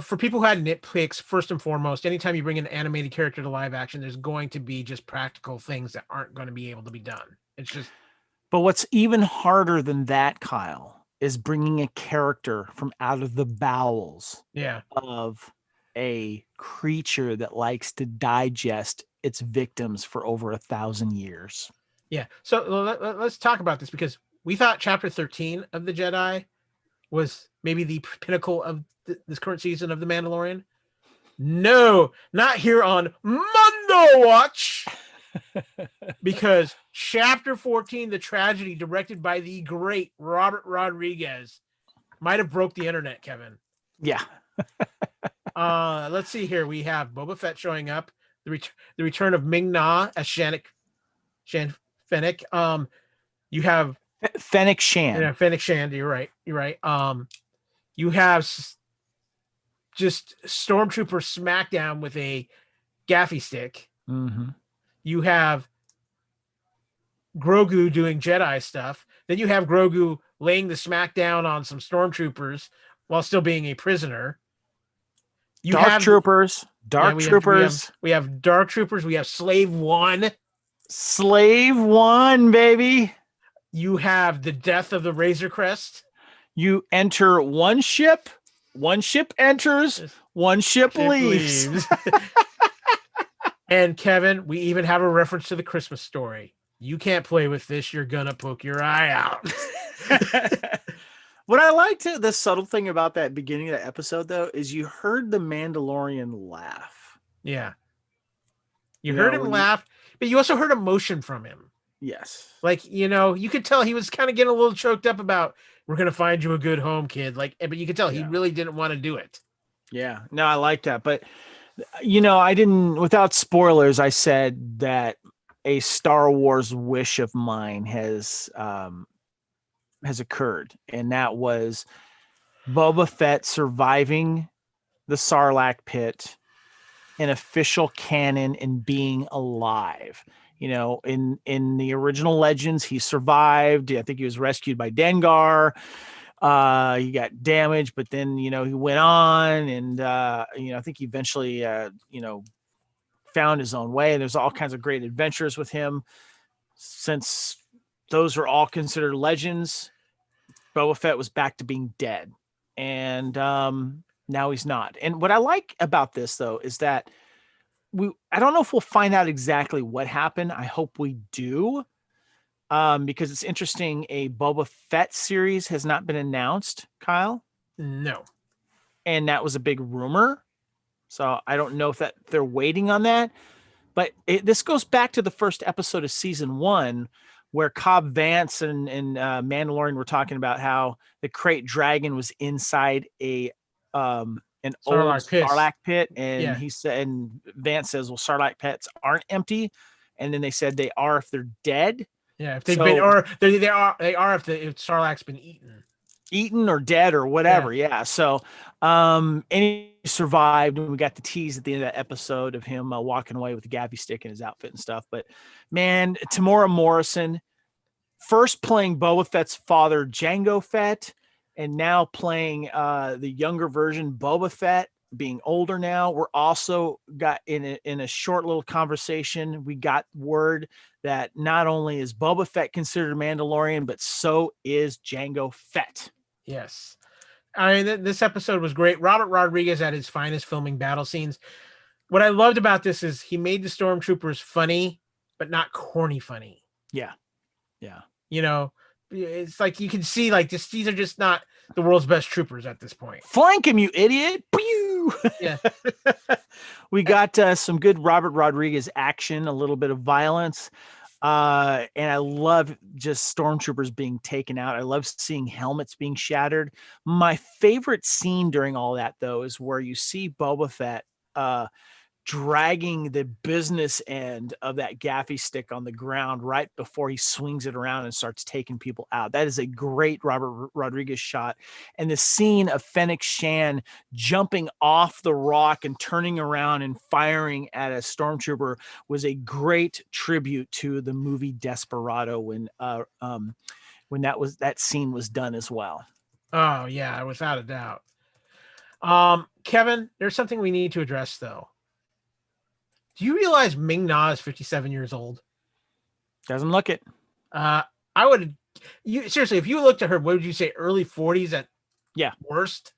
for people who had nitpicks, first and foremost, anytime you bring an animated character to live action, there's going to be just practical things that aren't going to be able to be done. It's just. But what's even harder than that, Kyle, is bringing a character from out of the bowels of a creature that likes to digest its victims for over 1,000 years. Yeah. So let's talk about this, because we thought Chapter 13 of The Jedi was maybe the pinnacle of this current season of The Mandalorian. No, not here on Mundo Watch. Because Chapter 14, The Tragedy, directed by the great Robert Rodriguez, might have broke the internet, Kevin. Yeah. Let's see here. We have Boba Fett showing up, the return of Ming Na as Shan Fennec. You have Fennec Shan. Yeah, Fennec Shan. You're right. You have just Stormtrooper smackdown with a gaffy stick. Mm-hmm. You have Grogu doing Jedi stuff. Then you have Grogu laying the smackdown on some Stormtroopers while still being a prisoner. Dark Troopers. We have Dark Troopers. We have Slave One. Slave One, baby. You have the death of the Razor Crest. You enter one ship enters, one ship leaves. And Kevin, we even have a reference to the Christmas Story. You can't play with this. You're going to poke your eye out. What I liked, the subtle thing about that beginning of the episode, though, is you heard the Mandalorian laugh. Yeah. You heard him laugh, but you also heard emotion from him. Yes. Like, you could tell he was kind of getting a little choked up about, we're going to find you a good home, kid. Like, but you could tell he really didn't want to do it. Yeah. No, I like that. But, I didn't, without spoilers, I said that a Star Wars wish of mine has occurred. And that was Boba Fett surviving the Sarlacc pit in official canon and being alive. In the original Legends, he survived. I think he was rescued by Dengar. He got damaged, but then, he went on and, I think he eventually, found his own way. There's all kinds of great adventures with him. Since those are all considered legends, Boba Fett was back to being dead. And now he's not. And what I like about this, though, is that I don't know if we'll find out exactly what happened. I hope we do. Because it's interesting, a Boba Fett series has not been announced, Kyle. No. And that was a big rumor. So I don't know if they're waiting on that. But this goes back to the first episode of season 1, where Cobb Vanth and Mandalorian were talking about how the Krayt Dragon was inside an old Sarlacc pit. And he said, and Vanth says, well, Sarlacc pits aren't empty. And then they said they are if they're dead. Yeah, if they've been, or they are if Sarlacc's been eaten. eaten or dead or whatever. Yeah. So, and he survived, and we got the tease at the end of that episode of him walking away with the gaffy stick in his outfit and stuff. But man, Tamora Morrison, first playing Boba Fett's father, Jango Fett, and now playing the younger version, Boba Fett, being older now. We're also got in a short little conversation, we got word that not only is Boba Fett considered a Mandalorian, but so is Jango Fett. Yes. I mean, this episode was great. Robert Rodriguez at his finest filming battle scenes. What I loved about this is he made the stormtroopers funny, but not corny funny. Yeah. Yeah. You know, it's like you can see like these are just not the world's best troopers at this point. Flank him, you idiot. Pew! Yeah. We got some good Robert Rodriguez action, a little bit of violence. And I love just stormtroopers being taken out. I love seeing helmets being shattered. My favorite scene during all that, though, is where you see Boba Fett dragging the business end of that gaffy stick on the ground right before he swings it around and starts taking people out. That is a great Robert Rodriguez shot. And the scene of Fennec Shan jumping off the rock and turning around and firing at a stormtrooper was a great tribute to the movie Desperado when that scene was done as well. Oh yeah, without a doubt. Kevin, there's something we need to address though. Do you realize Ming-Na is 57 years old? Doesn't look it. Seriously, if you looked at her, what would you say? Early 40s at worst?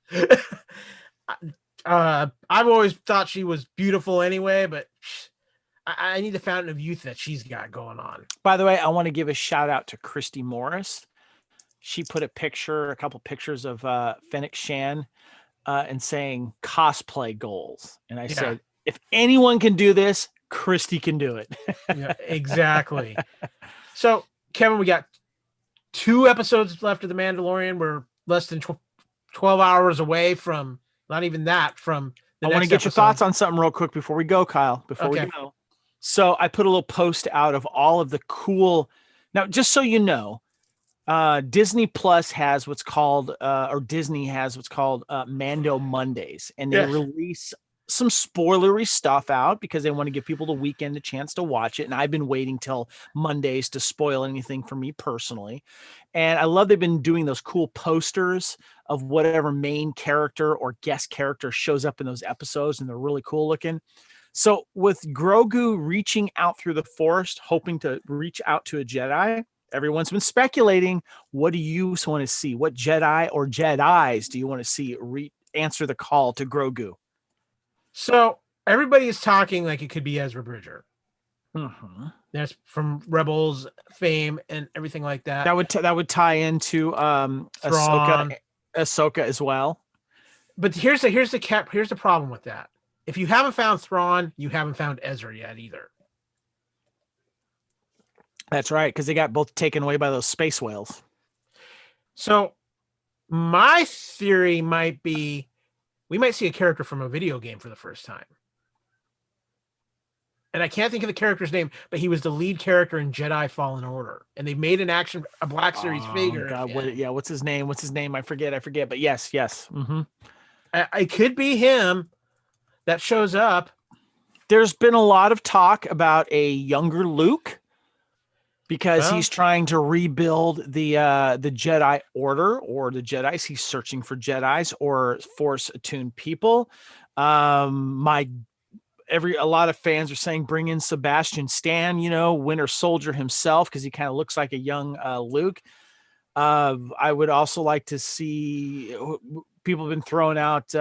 I've always thought she was beautiful anyway, but I need the fountain of youth that she's got going on. By the way, I want to give a shout out to Christy Morris. She put a couple pictures of Fennec Shan and saying cosplay goals. And I said, if anyone can do this, Christy can do it. Yeah, exactly. So, Kevin, we got 2 episodes left of The Mandalorian. We're less than 12 hours away from, not even that, from the I want to get your thoughts on something real quick before we go, Kyle, we go. So I put a little post out of all of the cool. Now, just so you know, Disney Plus has what's called, Disney has what's called Mando Mondays, and they release some spoilery stuff out because they want to give people the weekend a chance to watch it. And I've been waiting till Mondays to spoil anything for me personally. And I love they've been doing those cool posters of whatever main character or guest character shows up in those episodes, and they're really cool looking. So with Grogu reaching out through the forest, hoping to reach out to a Jedi, everyone's been speculating, what do you want to see? What Jedi or Jedis do you want to see answer the call to Grogu? So everybody is talking like it could be Ezra Bridger. Mm-hmm. That's from Rebels fame and everything like that. That would tie into Ahsoka as well. But here's the problem with that. If you haven't found Thrawn, you haven't found Ezra yet either. That's right, because they got both taken away by those space whales. So my theory might be we might see a character from a video game for the first time. And I can't think of the character's name, but he was the lead character in Jedi Fallen Order. And they made a Black Series figure. God, what's his name? I forget. But yes. Mm-hmm. It could be him that shows up. There's been a lot of talk about a younger Luke because he's trying to rebuild the Jedi Order or the Jedis. He's searching for Jedis or Force attuned people. A lot of fans are saying bring in Sebastian Stan, Winter Soldier himself, because he kind of looks like a young Luke. I would also like to see, people have been throwing out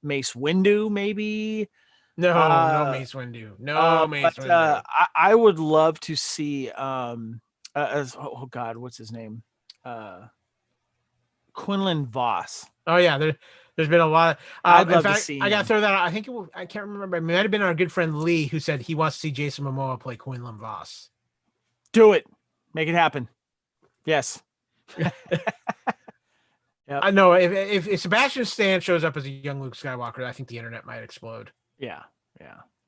Mace Windu, maybe. No Mace Windu. Mace Windu. I would love to see what's his name? Quinlan Voss. Oh yeah, there's been a lot. I'd love to see. I got to throw that out. I can't remember. It might have been our good friend Lee who said he wants to see Jason Momoa play Quinlan Voss. Do it. Make it happen. Yes. Yep. I know if Sebastian Stan shows up as a young Luke Skywalker, I think the internet might explode. Yeah.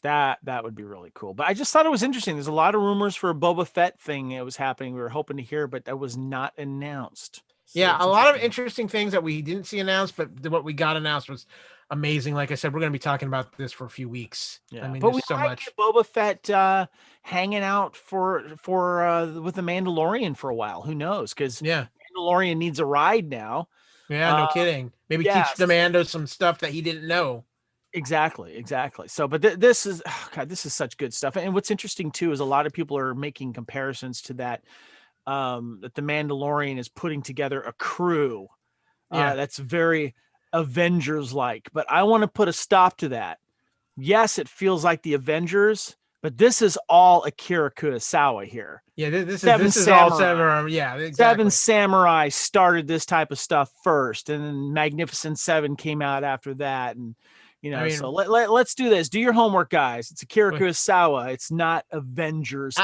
That would be really cool. But I just thought it was interesting. There's a lot of rumors for a Boba Fett thing that was happening. We were hoping to hear, but that was not announced. Yeah, it's a lot of interesting. interesting things that we didn't see announced, but what we got announced was amazing. Like I said, we're going to be talking about this for a few weeks. Yeah, I mean, but we there's so might much. get Boba Fett hanging out for with the Mandalorian for a while. Who knows? Because Yeah. Mandalorian needs a ride now. Yeah, no kidding. Maybe teach Yes. the Mando some stuff that he didn't know. Exactly. So, but this is God. This is such good stuff. And what's interesting too is a lot of people are making comparisons to that. That the Mandalorian is putting together a crew. Yeah. That's very Avengers like. But I want to put a stop to that. Yes, it feels like the Avengers, but this is all Akira Kurosawa here. Yeah, this Seven is all Samurai. seven. Yeah, exactly. Seven Samurai started this type of stuff first, and then Magnificent Seven came out after that. And I mean, so let's do this. Do your homework, guys. It's Akira Kurosawa. It's not Avengers.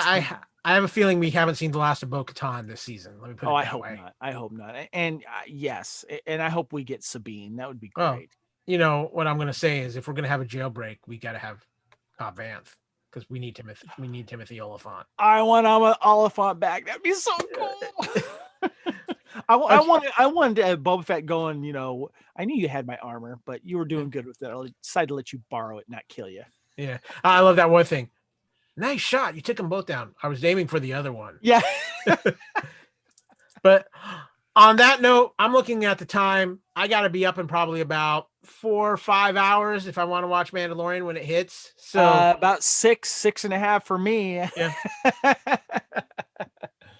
I have a feeling we haven't seen the last of Bo-Katan this season. Let me put it that I hope way. not. I hope not. And yes, and I hope we get Sabine. That would be Oh, great. you know what I'm going to say is, if we're going to have a jailbreak, we got to have Cobb Vanth, because we need Timothy. We need Timothy Oliphant. I want Oliphant back. That'd be so cool. I wanted to have Boba Fett going. I knew you had my armor, but you were doing good with it. I decided to let you borrow it, not kill you. Yeah, I love that one thing. Nice shot. You took them both down. I was aiming for the other one. Yeah. But on that note, I'm looking at the time. I got to be up in probably about 4 or 5 hours if I want to watch Mandalorian when it hits. So about 6.5 for me. Yeah.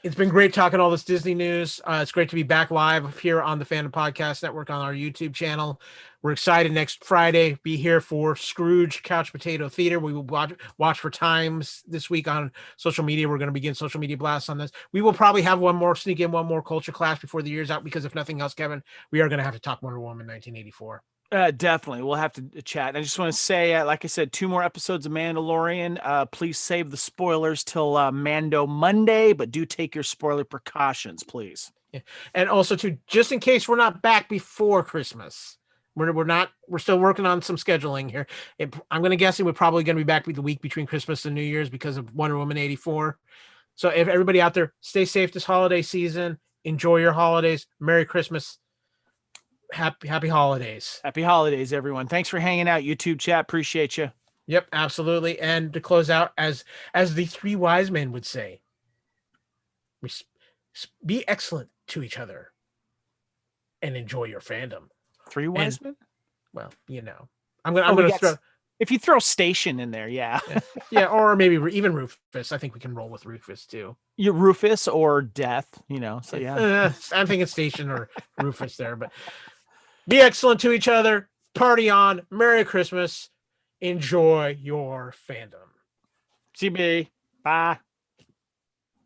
It's been great talking all this Disney news. It's great to be back live here on the Fandom Podcast Network on our YouTube channel. We're excited next Friday. Be here for Scrooge Couch Potato Theater. We will watch for times this week on social media. We're going to begin social media blasts on this. We will probably have sneak in one more culture clash before the year's out, because if nothing else, Kevin, we are going to have to talk Wonder Woman 1984. Definitely. We'll have to chat. I just want to say, like I said, 2 more episodes of Mandalorian. Please save the spoilers till Mando Monday, but do take your spoiler precautions, please. Yeah. And also, too, just in case we're not back before Christmas, we're still working on some scheduling here. I'm going to guess we're probably going to be back the week between Christmas and New Year's because of Wonder Woman 84. So if everybody out there, stay safe this holiday season. Enjoy your holidays. Merry Christmas. Happy holidays. Happy holidays, everyone. Thanks for hanging out, YouTube chat. Appreciate you. Yep, absolutely. And to close out, as the 3 wise men would say, be excellent to each other and enjoy your fandom. 3 wise men? Well, I'm gonna throw, if you throw Station in there, yeah. Yeah, or maybe even Rufus. I think we can roll with Rufus too. You're Rufus or Death, so yeah. I'm thinking Station or Rufus there, but be excellent to each other. Party on. Merry Christmas. Enjoy your fandom. CB. Bye.